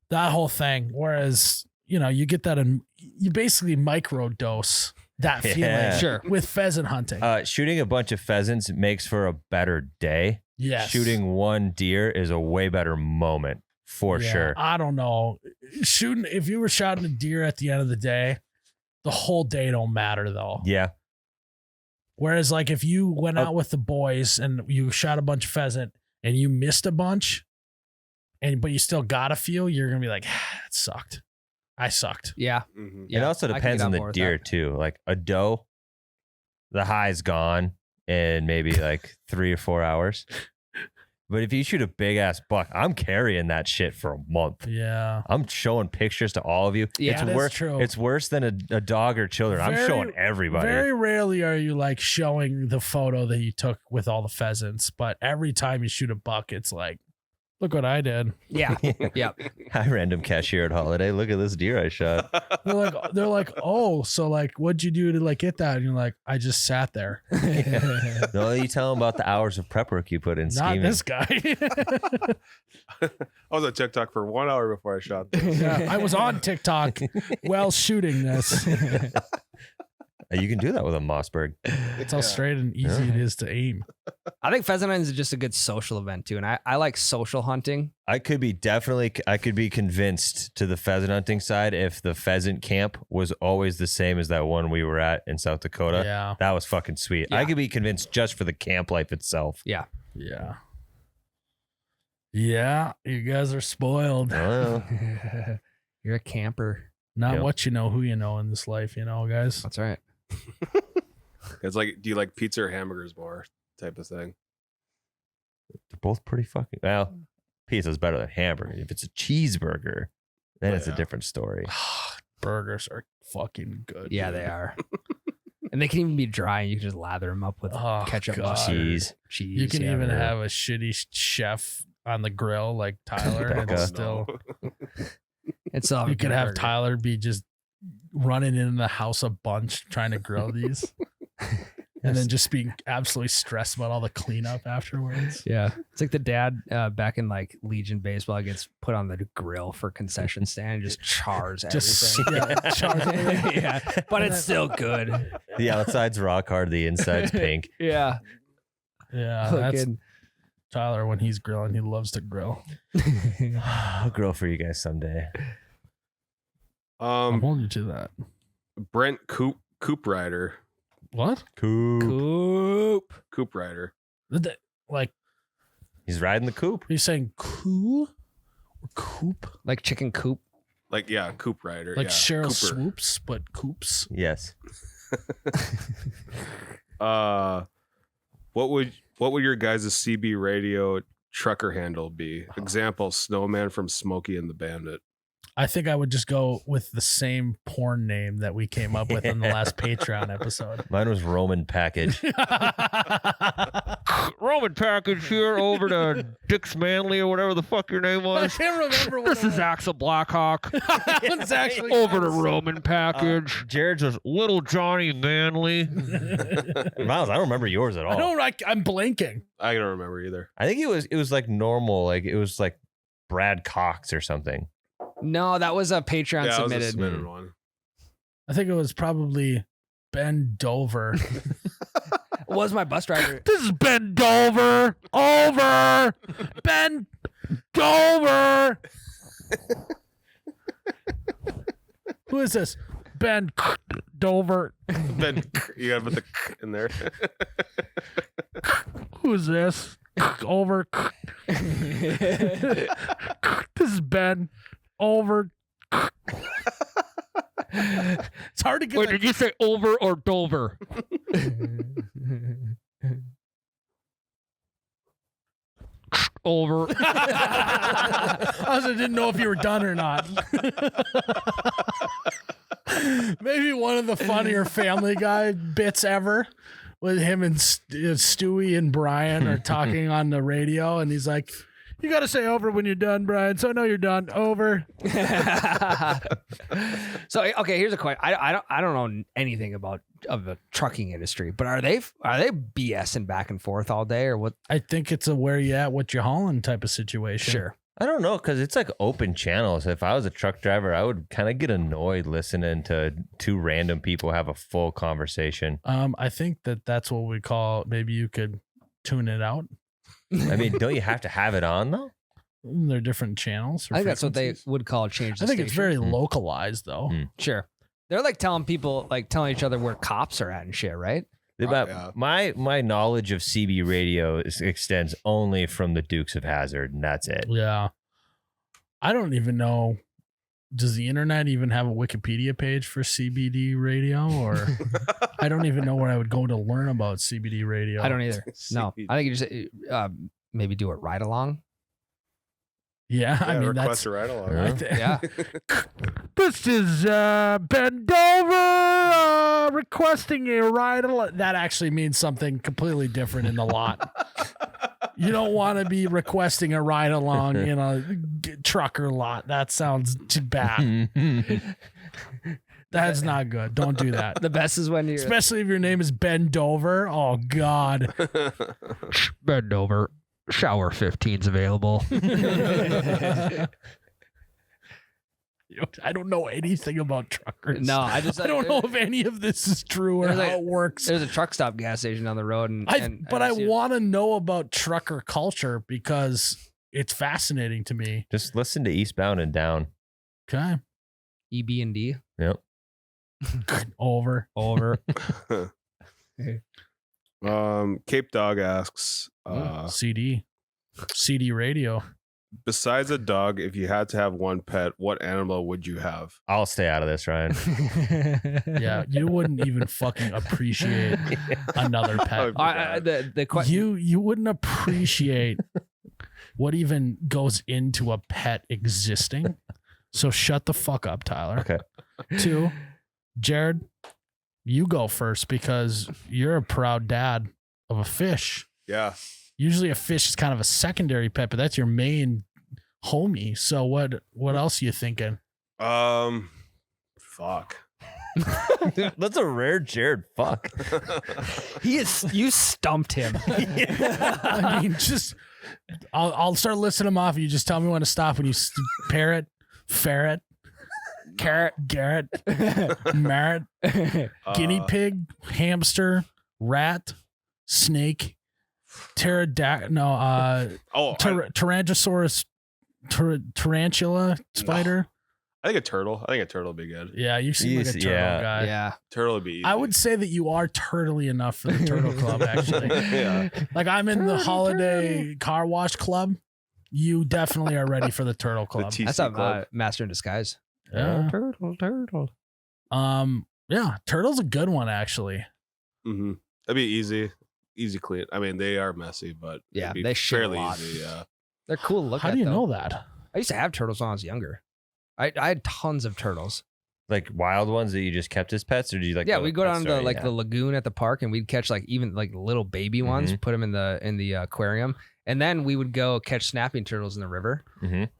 That whole thing. Whereas, you get that you basically microdose that feeling Sure. with pheasant hunting. Shooting a bunch of pheasants makes for a better day. Yes. Shooting one deer is a way better moment for Yeah, sure. I don't know. If you were shooting a deer at the end of the day, the whole day don't matter though. Yeah. Whereas like if you went out with the boys and you shot a bunch of pheasant and you missed a bunch, but you still got a few, you're gonna be like, it sucked. I sucked. Yeah. Mm-hmm. Yeah, It also I can depends get on on the board with deer that. too. Like a doe, the high's gone in maybe like 3 or 4 hours. But if you shoot a big ass buck, I'm carrying that shit for a month. Yeah. I'm showing pictures to all of you. Yeah, it's that's worse. true. It's worse than a dog or children. I'm showing everybody. Very rarely are you like showing the photo that you took with all the pheasants, but every time you shoot a buck, it's like, look what I did. Yeah. Yeah. Hi, random cashier at Holiday. Look at this deer I shot. They're like, oh, so like, what'd you do to like get that? And you're like, I just sat there. No, you tell them about the hours of prep work you put in Not scheming. this guy. I was on TikTok for 1 hour before I shot this. Yeah, I was on TikTok while shooting this. You can do that with a Mossberg. It's how straight and easy it is to aim. I think pheasant hunting is just a good social event too. And I like social hunting. I could be convinced to the pheasant hunting side if the pheasant camp was always the same as that one we were at in South Dakota. Yeah. That was fucking sweet. Yeah. I could be convinced just for the camp life itself. Yeah. Yeah. Yeah. You guys are spoiled. Oh, You're a camper. Not Yep. what you know, who you know in this life, guys. That's right. It's like, do you like pizza or hamburgers more type of thing? they're both pretty fucking. Well, pizza's better than hamburger. If it's a cheeseburger, then it's a Yeah. different story. Burgers are fucking good. Yeah, dude. they are. And they can even be dry, and you can just lather them up with ketchup, mustard, cheese. You can even have a shitty chef on the grill like Tyler, and still. It's you could have Tyler be just running in the house a bunch trying to grill these. And then just being absolutely stressed about all the cleanup afterwards. Yeah. It's like the dad back in like Legion baseball gets put on the grill for concession stand and just chars everything. Chars everything. Yeah. But it's still good. The outside's rock hard, the inside's pink. Yeah. Yeah. That's Tyler when he's grilling. He loves to grill. I'll grill for you guys someday. I'm holding you to that. Brent Coop Rider. What? Coop Rider. Like he's riding the coop. Are you saying coo or coop? Like chicken coop? Like Coop Rider. Like yeah, Cheryl Cooper. Swoops, but coops. Yes. What would your guys' CB radio trucker handle be? Example: Snowman from Smokey and the Bandit. I think I would just go with the same porn name that we came up with in the last Patreon episode. Mine was Roman Package. Roman Package here over to Dick's Manley or whatever the fuck your name I was. can't remember what This is Axel Blackhawk. that one's actually Over to Roman Package. Jared's was Little Johnny Manley. Miles. I don't remember yours at all. I'm blanking. I don't remember either. I think it was like normal, like it was like Brad Cox or something. No, that was a Patreon Yeah, submitted. it was a submitted one. I think it was probably Ben Dover. Was my bus driver. This is Ben Dover. Over. Ben Dover. Who is this? Ben Dover. Ben, you gotta put the in there. Who is this? Over. This is Ben. Over. It's hard to get. Wait, did you say over or Dover? Over. I didn't know if you were done or not. Maybe one of the funnier Family Guy bits ever with him and Stewie and Brian are talking on the radio, and he's like, "You got to say over when you're done, Brian. So I know you're done. Over." So okay, here's a question. I don't know anything about the trucking industry, but are they BSing back and forth all day or what? I think it's a where you at, what you hauling type of situation. Sure. I don't know, because it's like open channels. If I was a truck driver, I would kind of get annoyed listening to two random people have a full conversation. I think that's what we call. Maybe you could tune it out. I mean, don't you have to have it on though? They're different channels. I think that's what they would call change the I think it's very station. localized though. Sure. They're like telling each other where cops are at and shit, right? Yeah. My knowledge of CB radio extends only from the Dukes of Hazzard, and that's it. Yeah. I don't even know. Does the internet even have a Wikipedia page for CBD radio? Or I don't even know where I would go to learn about CBD radio. I don't either. No, I think you just maybe do a ride along. Yeah, I mean request that's a ride along. Yeah. This is Ben Dover requesting a ride along. That actually means something completely different in the lot. You don't want to be requesting a ride along in a trucker lot. That sounds too bad. That's not good. Don't do that. The best is when you're Especially if your name is Ben Dover. Oh, God. Ben Dover. Shower 15's available. I don't know anything about truckers. No, I don't know if any of this is true or how it works. There's a truck stop gas station down the road, I want to know about trucker culture because it's fascinating to me. Just listen to Eastbound and Down. Okay. EB&D. Yep. Over. Cape Dog asks, CD radio. besides a dog, if you had to have one pet, what animal would you have? I'll stay out of this, Ryan. Yeah, you wouldn't even fucking appreciate another pet. You wouldn't appreciate what even goes into a pet existing. So shut the fuck up, Tyler. Okay. 2, Jared, you go first because you're a proud dad of a fish. Yeah. Usually a fish is kind of a secondary pet, but that's your main homie. So what else are you thinking? Fuck. That's a rare Jared fuck. You stumped him. I mean, just I'll start listing them off. You just tell me when to stop. When you parrot, ferret, carrot, Garrett, Marrot, guinea pig, hamster, rat, snake, Tyrannosaurus, tarantula, spider. I think a turtle. I think a turtle would be good. Yeah, you seem like a turtle guy. Yeah. Turtle would be easy. I would say that you are turtly enough for the turtle club, actually. Yeah. Like I'm in the holiday car wash club. You definitely are ready for the turtle club. TC That's a club. master in disguise. Yeah. Turtle. Yeah, turtle's a good one, actually. Mm-hmm. That'd be easy clean. I mean, they are messy, but Yeah, it'd be they shit a fairly lot. easy. Yeah. They're cool to look How at. do you though. know that? I used to have turtles when I was younger. I had tons of turtles. Like wild ones that you just kept as pets, or do you like? Yeah, go we'd go pet down to store? the lagoon at the park, and we'd catch like even like little baby ones, put them in the aquarium, and then we would go catch snapping turtles in the river,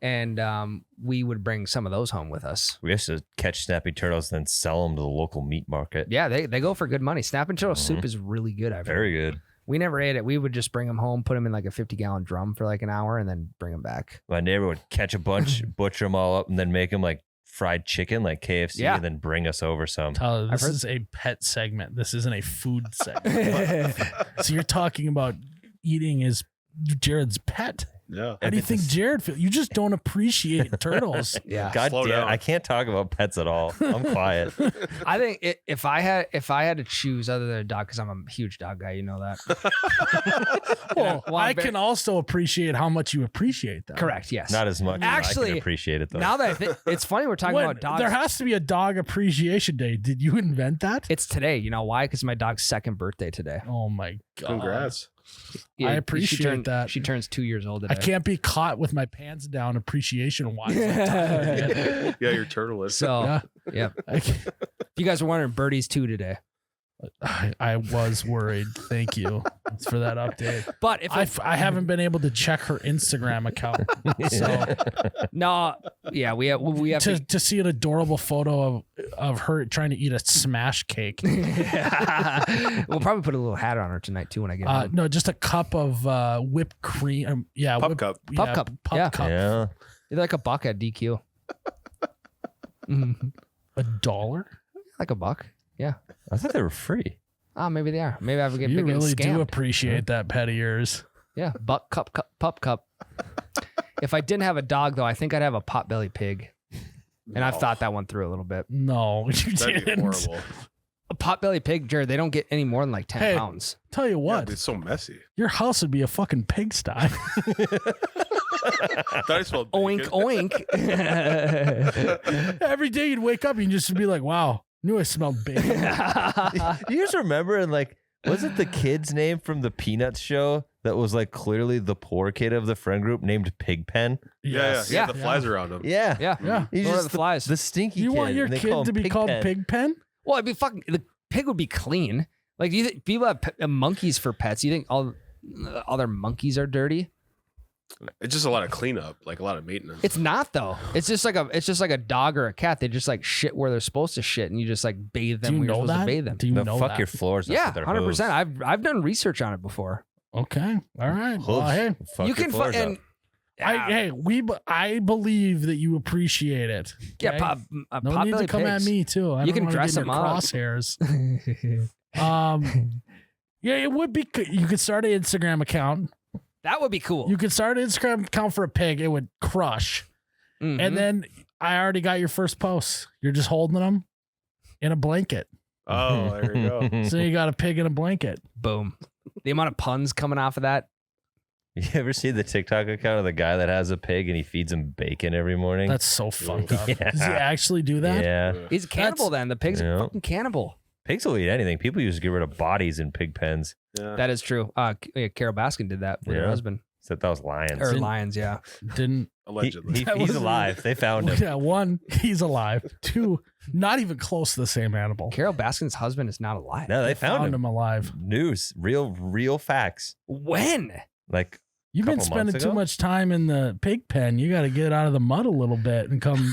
and we would bring some of those home with us. We used to catch snapping turtles, then sell them to the local meat market. Yeah, they go for good money. Snapping turtle soup is really good. I've heard. Very good. We never ate it. We would just bring them home, put them in like a 50-gallon drum for like an hour, and then bring them back. My neighbor would catch a bunch, butcher them all up, and then make them like fried chicken, like KFC, Yeah. and then bring us over some. Tyler, this heard- is a pet segment. This isn't a food segment. So you're talking about eating is Jared's pet. Yeah. How do you think Jared feels? You just don't appreciate turtles. Yeah, God Slow damn, down. I can't talk about pets at all. I'm quiet. I think if I had to choose other than a dog, because I'm a huge dog guy, you know that. Well, Well, I I'm very- can also appreciate how much you appreciate them. Correct. Yes. Not as much. as I Actually, can appreciate it though. Now that I think it's funny we're talking about dogs. There has to be a dog appreciation day. Did you invent that? It's today. You know why? Because it's my dog's second birthday today. Oh my god! Congrats. I appreciate that. She turns 2 years old today. I can't be caught with my pants down appreciation wise. Yeah, your turtle is. So, yeah. If you guys were wondering, Birdie's 2 today. I was worried. Thank you for that update. But if I haven't been able to check her Instagram account, so no, yeah, we have to see an adorable photo of her trying to eat a smash cake. we'll probably put a little hat on her tonight too when I get home. No, just a cup of whipped cream. Pup cup. Pup cup. Yeah. cup. Yeah. You're like a buck at DQ. Mhm. $1? Like a buck. Yeah. I thought they were free. Oh, maybe they are. Maybe I would get You big and really do scammed. appreciate that pet of yours. Yeah, buck cup, pup cup. If I didn't have a dog, though, I think I'd have a potbelly pig. And I've thought that one through a little bit. No, you That'd be didn't. horrible. A potbelly pig, Jared, they don't get any more than like 10 Hey. pounds. Tell you Yeah, what, it's so messy. your house would be a fucking pigsty. I thought I smelled Oink, bacon. oink. Every day you'd wake up and you'd just be like, wow, knew I smelled bacon. Do you guys remember? And like, was it the kid's name from the Peanuts show that was like clearly the poor kid of the friend group named Pigpen? Yeah, Yeah. The flies around him. Yeah. Yeah. Yeah. He's Lord of just the Flies. the stinky You kid. want your and they kid call to him be called Pigpen. Pigpen? Well, it'd be fucking, the pig would be clean. Like, do you think people have monkeys for pets? You think all their monkeys are dirty? It's just a lot of cleanup, like a lot of maintenance. It's not though. It's just like a dog or a cat. They just like shit where they're supposed to shit, and you just like bathe them Do you when you're know supposed that? to bathe them. Do you No, know fuck that? your floors. up Yeah, with their 100%. I've done research on it before. Okay. All right. Well, hooves. hey, Fuck You your can floors fucking up. I believe that you appreciate it. yeah. okay? Pot No need to belly come at pigs. me too. I You don't can wanna dress get in them your up. crosshairs. Yeah, it would be. You could start an Instagram account. That would be cool. You could start an Instagram account for a pig. It would crush. Mhm. And then I already got your first post. You're just holding them in a blanket. Oh, there you go. So you got a pig in a blanket. Boom. The amount of puns coming off of that. You ever see the TikTok account of the guy that has a pig and he feeds him bacon every morning? That's so fucked up. Yeah. Does he actually do that? Yeah. He's a cannibal. Then the pig's Yeah. a fucking cannibal. Pigs will eat anything. People used to get rid of bodies in pig pens. Yeah. That is true. Carol Baskin did that with her Yeah. husband. Said that was lions. Or lions, yeah. Didn't Allegedly. He's alive. They found him. Yeah, 1, he's alive. 2, not even close to the same animal. Carol Baskin's husband is not alive. No, they found him. alive. News. Real facts. When? Like You've been couple spending months too ago? much time in the pig pen. You got to get out of the mud a little bit and come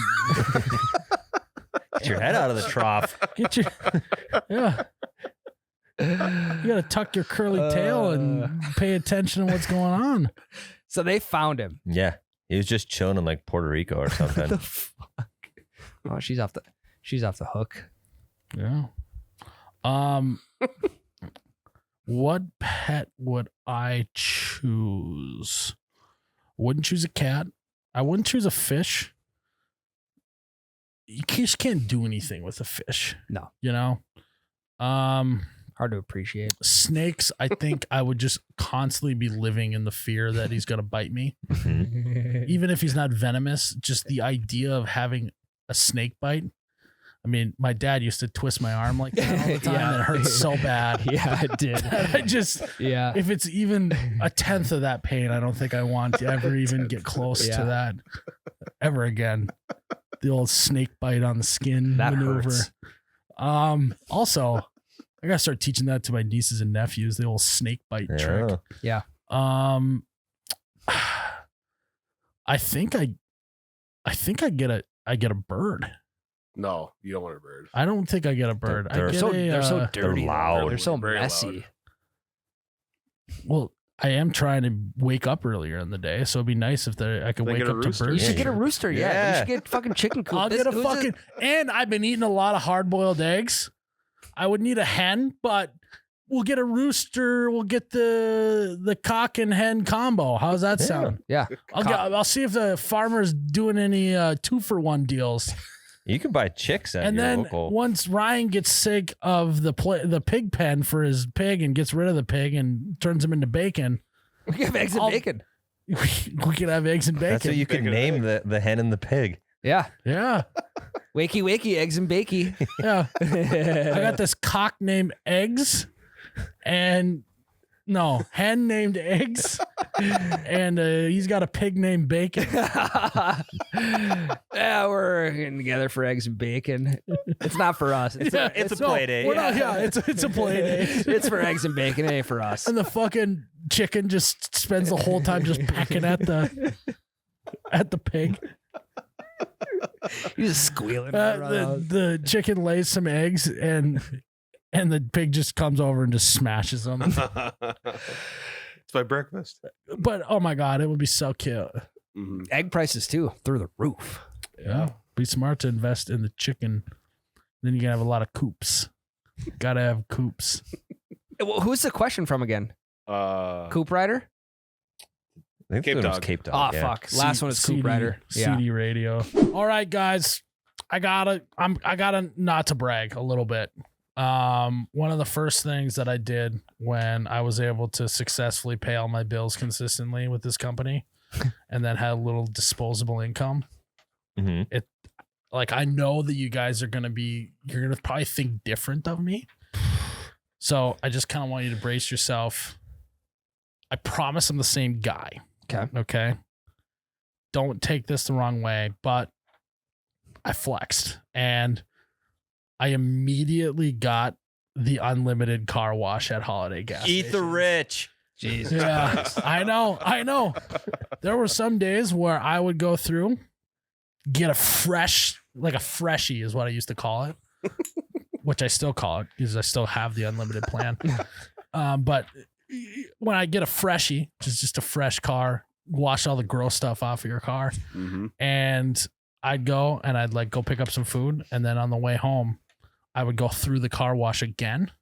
get your head out of the trough. get your yeah. You got to tuck your curly tail and pay attention to what's going on. So they found him. Yeah. He was just chilling in like Puerto Rico or What something. the fuck? Oh, she's off the hook. Yeah. What pet would I choose? Wouldn't choose a cat. I wouldn't choose a fish. You just can't do anything with a fish. No. You know? Hard to appreciate. Snakes, I think I would just constantly be living in the fear that he's going to bite me. Even if he's not venomous, just the idea of having a snake bite. I mean, my dad used to twist my arm like that all the time. Yeah. And it hurts so bad. Yeah, it did. I just, Yeah. if it's even a tenth of that pain, I don't think I want to ever even get close to that ever again. The old snake bite on the skin That maneuver. hurts. Also, I gotta start teaching that to my nieces and nephews. The old snake bite trick. Yeah. I think I get a bird. No, you don't want a bird. I don't think I get a bird. They're They're so they're dirty. loud. They're so Very messy. loud. Well, I am trying to wake up earlier in the day, so it'd be nice if I could Then wake get a up to rooster. You birds. should get a rooster. Yeah. Yeah. You should get fucking chicken coop. I'll get a fucking and I've been eating a lot of hard-boiled eggs. I would need a hen, but we'll get a rooster. We'll get the cock and hen combo. How's that sound? Yeah. I'll see if the farmer's doing any 2-for-1 deals. You can buy chicks at And your then local. once Ryan gets sick of the pig pen for his pig and gets rid of the pig and turns him into bacon, We have eggs and bacon. we can have eggs and bacon. That's what you can name the hen and the pig. Yeah. Yeah, Wakey, wakey, eggs and bakey. yeah. I got this cock named Eggs, and hen named Eggs, and he's got a pig named Bacon. Yeah, we're getting together for eggs and bacon. It's not for us. It's It's a play date. We're not- yeah, it's a play date. it's for eggs and bacon. It ain't for us. And the fucking chicken just spends the whole time just pecking at the pig. He's just squealing. around. The chicken lays some eggs and the pig just comes over and just smashes them. It's my breakfast. But oh my god, it would be so cute. Mhm. Egg prices too through the roof. Yeah, be smart to invest in the chicken. Then you can have a lot of coops. Gotta have coops. Well, who's the question from again? Coop Rider? I think Cape it was Dog. Cape Dog. Oh yeah. fuck! Last one is Coop CD Rider. Yeah. CD radio. All right, guys. I gotta not to brag a little bit. One of the first things that I did when I was able to successfully pay all my bills consistently with this company and then had a little disposable income. Mhm. Like, I know that you guys you're gonna probably think different of me. So I just kind of want you to brace yourself. I promise I'm the same guy. Okay. Don't take this the wrong way, but I flexed and I immediately got the unlimited car wash at Holiday Gas. Eat the rich. Jesus. Yeah, I know. There were some days where I would go through, get a freshie is what I used to call it, which I still call it because I still have the unlimited plan. But when I get a freshie, which is just a fresh car, wash all the gross stuff off of your car, and I'd go and I'd like go pick up some food, and then on the way home, I would go through the car wash again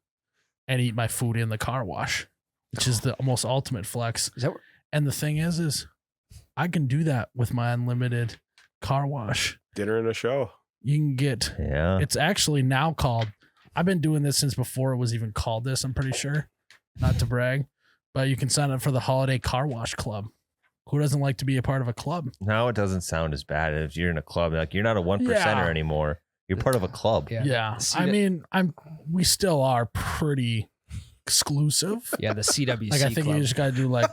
and eat my food in the car wash, which is the most ultimate flex. And the thing is I can do that with my unlimited car wash. Dinner and a show. You can get, it's actually now called, I've been doing this since before it was even called this, I'm pretty sure, not to brag, but you can sign up for the Holiday Car Wash Club. Who doesn't like to be a part of a club? Now it doesn't sound as bad if you're in a club. Like, you're not a 1%er anymore. You're part of a club. Yeah. See I that- mean, we still are pretty exclusive. Yeah, the CWC Like I think club. you just got to do like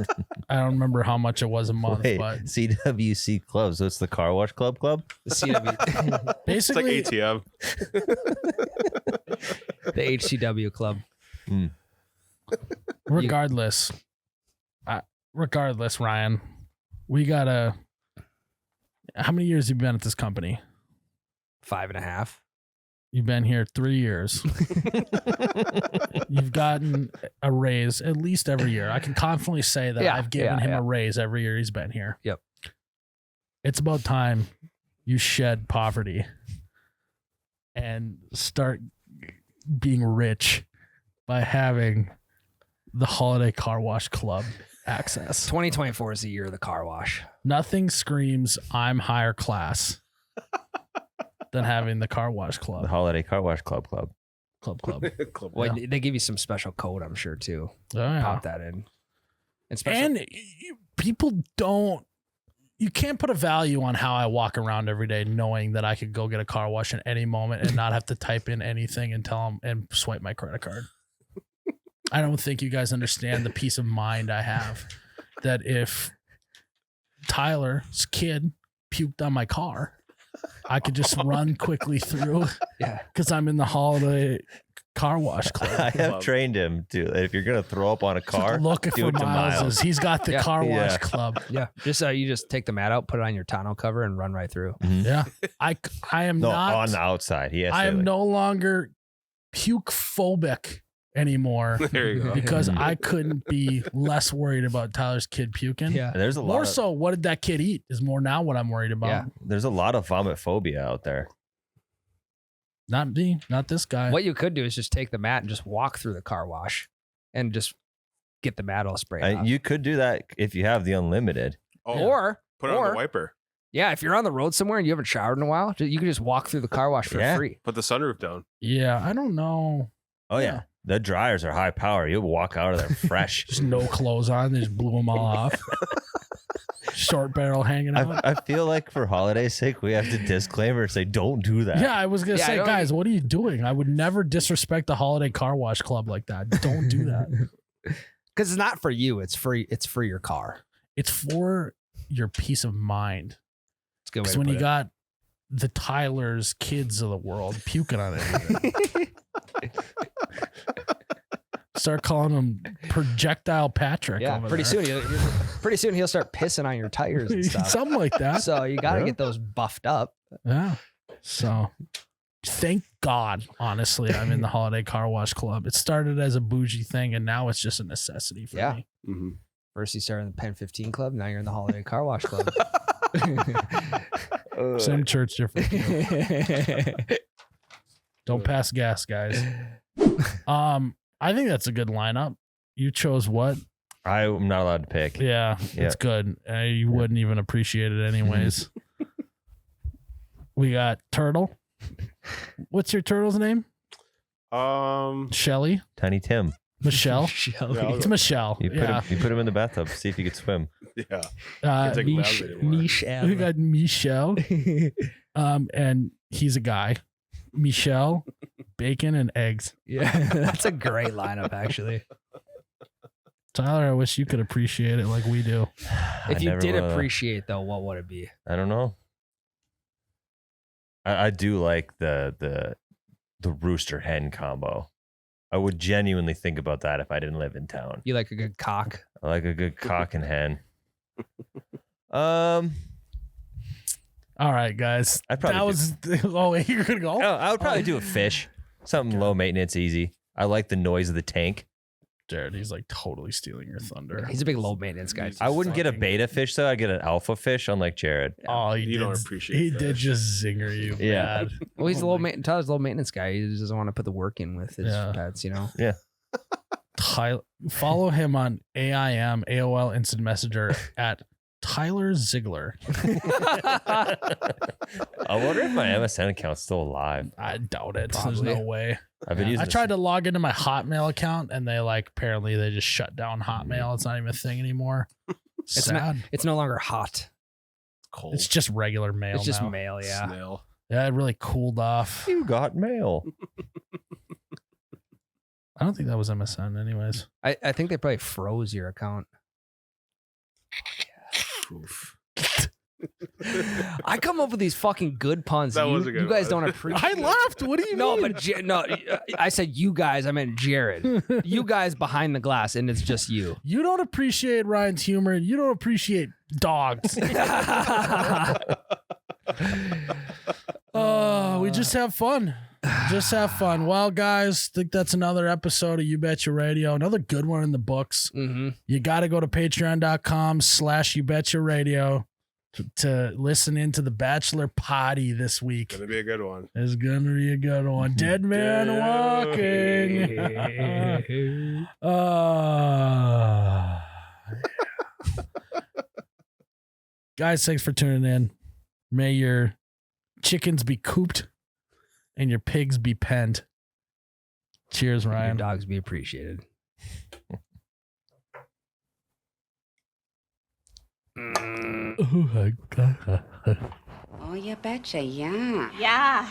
I don't remember how much it was a month, Wait, but CWC Club. So it's the Car Wash Club Club? The CW, It's like basically ATM. the HCW club. regardless, Ryan, we gotta. How many years have you been at this company? 5.5. You've been here 3 years. You've gotten a raise at least every year. I can confidently say that Yeah, I've given him a raise every year he's been here. Yep. It's about time you shed poverty and start being rich by having the Holiday Car Wash Club access. 2024 is the year of the car wash. Nothing screams I'm higher class than having the car wash The club. Holiday Car Wash Club. Club. Well, they give you some special code, I'm sure, too. Oh, yeah. Pop that in. And special. And people don't, you can't put a value on how I walk around every day knowing that I could go get a car wash at any moment and not have to type in anything and tell them and swipe my credit card. I don't think you guys understand the peace of mind I have that if Tyler's kid puked on my car, I could just run quickly through because I'm in the Holiday Car Wash Club. I have trained him to, if you're going to throw up on a car, Look do for it to Miles. Miles. He's got the car wash club. Yeah. Just you just take the mat out, put it on your tonneau cover, and run right through. Yeah. I am No, not on the outside. He has I to, am like- no longer puke phobic anymore There you go. because Mhm. I couldn't be less worried about Tyler's kid puking. Yeah. And there's a lot More of, so, what did that kid eat is more now what I'm worried about. Yeah. there's a lot of vomit phobia out there. Not me, not this guy. What you could do is just take the mat and just walk through the car wash and just get the mat all sprayed off. You could do that if you have the unlimited. Oh, Or put it on the wiper. yeah, if you're on the road somewhere and you haven't showered in a while, you can just walk through the car wash for Yeah. free. Put the sunroof down. Yeah, I don't know. Oh yeah. Yeah. The dryers are high power. You'll walk out of there fresh. Just no clothes on. They just blew them all off. Short barrel hanging out. I feel like for holiday's sake, we have to disclaimer say don't do that. Yeah, I was gonna Yeah, I say, don't- guys, what are you doing? I would never disrespect the Holiday Car Wash Club like that. Don't do that. Because it's not for you, it's free. It's for your car. It's for your peace of mind. It's a good way Because to when put you it. got the Tyler's kids of the world puking on everything, start calling him Projectile Patrick. Yeah, over pretty there. soon he'll start pissing on your tires and stuff. Something like that. So you got to Yeah. get those buffed up. Yeah. So thank God, honestly, I'm in the Holiday Car Wash Club. It started as a bougie thing and now it's just a necessity for Yeah. me. Mm-hmm. First you started in the Pen 15 Club, now you're in the Holiday Car Wash Club. Same church, different. Don't pass gas, guys. I think that's a good lineup. You chose what? I'm not allowed to pick. Yeah, Yeah. it's good. You wouldn't even appreciate it anyways. We got Turtle. What's your turtle's name? Shelly? Tiny Tim. Michelle? Yeah, I'll It's go. Michelle. You put him in the bathtub. See if he could swim. Yeah. Uh, Can't take baths anymore. Michelle. we got Michelle. And he's a guy. Michelle, bacon, and eggs. Yeah, that's a great lineup, actually. Tyler, I wish you could appreciate it like we do. If I you never did will. appreciate, though, what would it be? I don't know. I do like the rooster hen combo. I would genuinely think about that if I didn't live in town. You like a good cock? I like a good cock and hen. All right, guys. I'd probably That was. Oh, wait, you're gonna go. I would probably do a fish. Something low maintenance, easy. I like the noise of the tank. Jared, he's like totally stealing your thunder. He's a big low maintenance guy. I wouldn't get a fucking- beta fish though. I'd get an alpha fish, unlike Jared. Oh, he You did, don't appreciate He fish. did just zinger you. Yeah. Bad. Well, he's a Oh low my- maintenance. Tyler's a low maintenance guy. He just doesn't want to put the work in with his Yeah. pets, you know? Follow him on AIM AOL Instant Messenger at Tyler Ziegler. I wonder if my MSN account's still alive. I doubt it. There's Probably. no way. I've been using. I tried to log into my Hotmail account and they apparently they just shut down Hotmail. It's not even a thing anymore. It's Sad. It's no longer hot. Cold. It's just regular mail. It's just now. mail, yeah. Snail. Yeah, it really cooled off. You got mail. I don't think that was MSN anyways. I think they probably froze your account. Oof. I come up with these fucking good puns. That was a good You guys one. don't appreciate. I laughed. What do you No, mean? but no, I said you guys. I meant Jared. You guys behind the glass, and it's just you. You don't appreciate Ryan's humor. You don't appreciate dogs. We just have fun. Just have fun. Well, guys, I think that's another episode of You Betcha Radio. Another good one in the books. Mm-hmm. You got to go to patreon.com/You Betcha Radio to listen into the Bachelor potty this week. Gonna be a good one. It's gonna be a good one. Dead man walking. Guys, thanks for tuning in. May your chickens be cooped and your pigs be penned. Cheers, Your Ryan. dogs be appreciated. Oh, my God. Oh, you betcha, yeah. Yeah.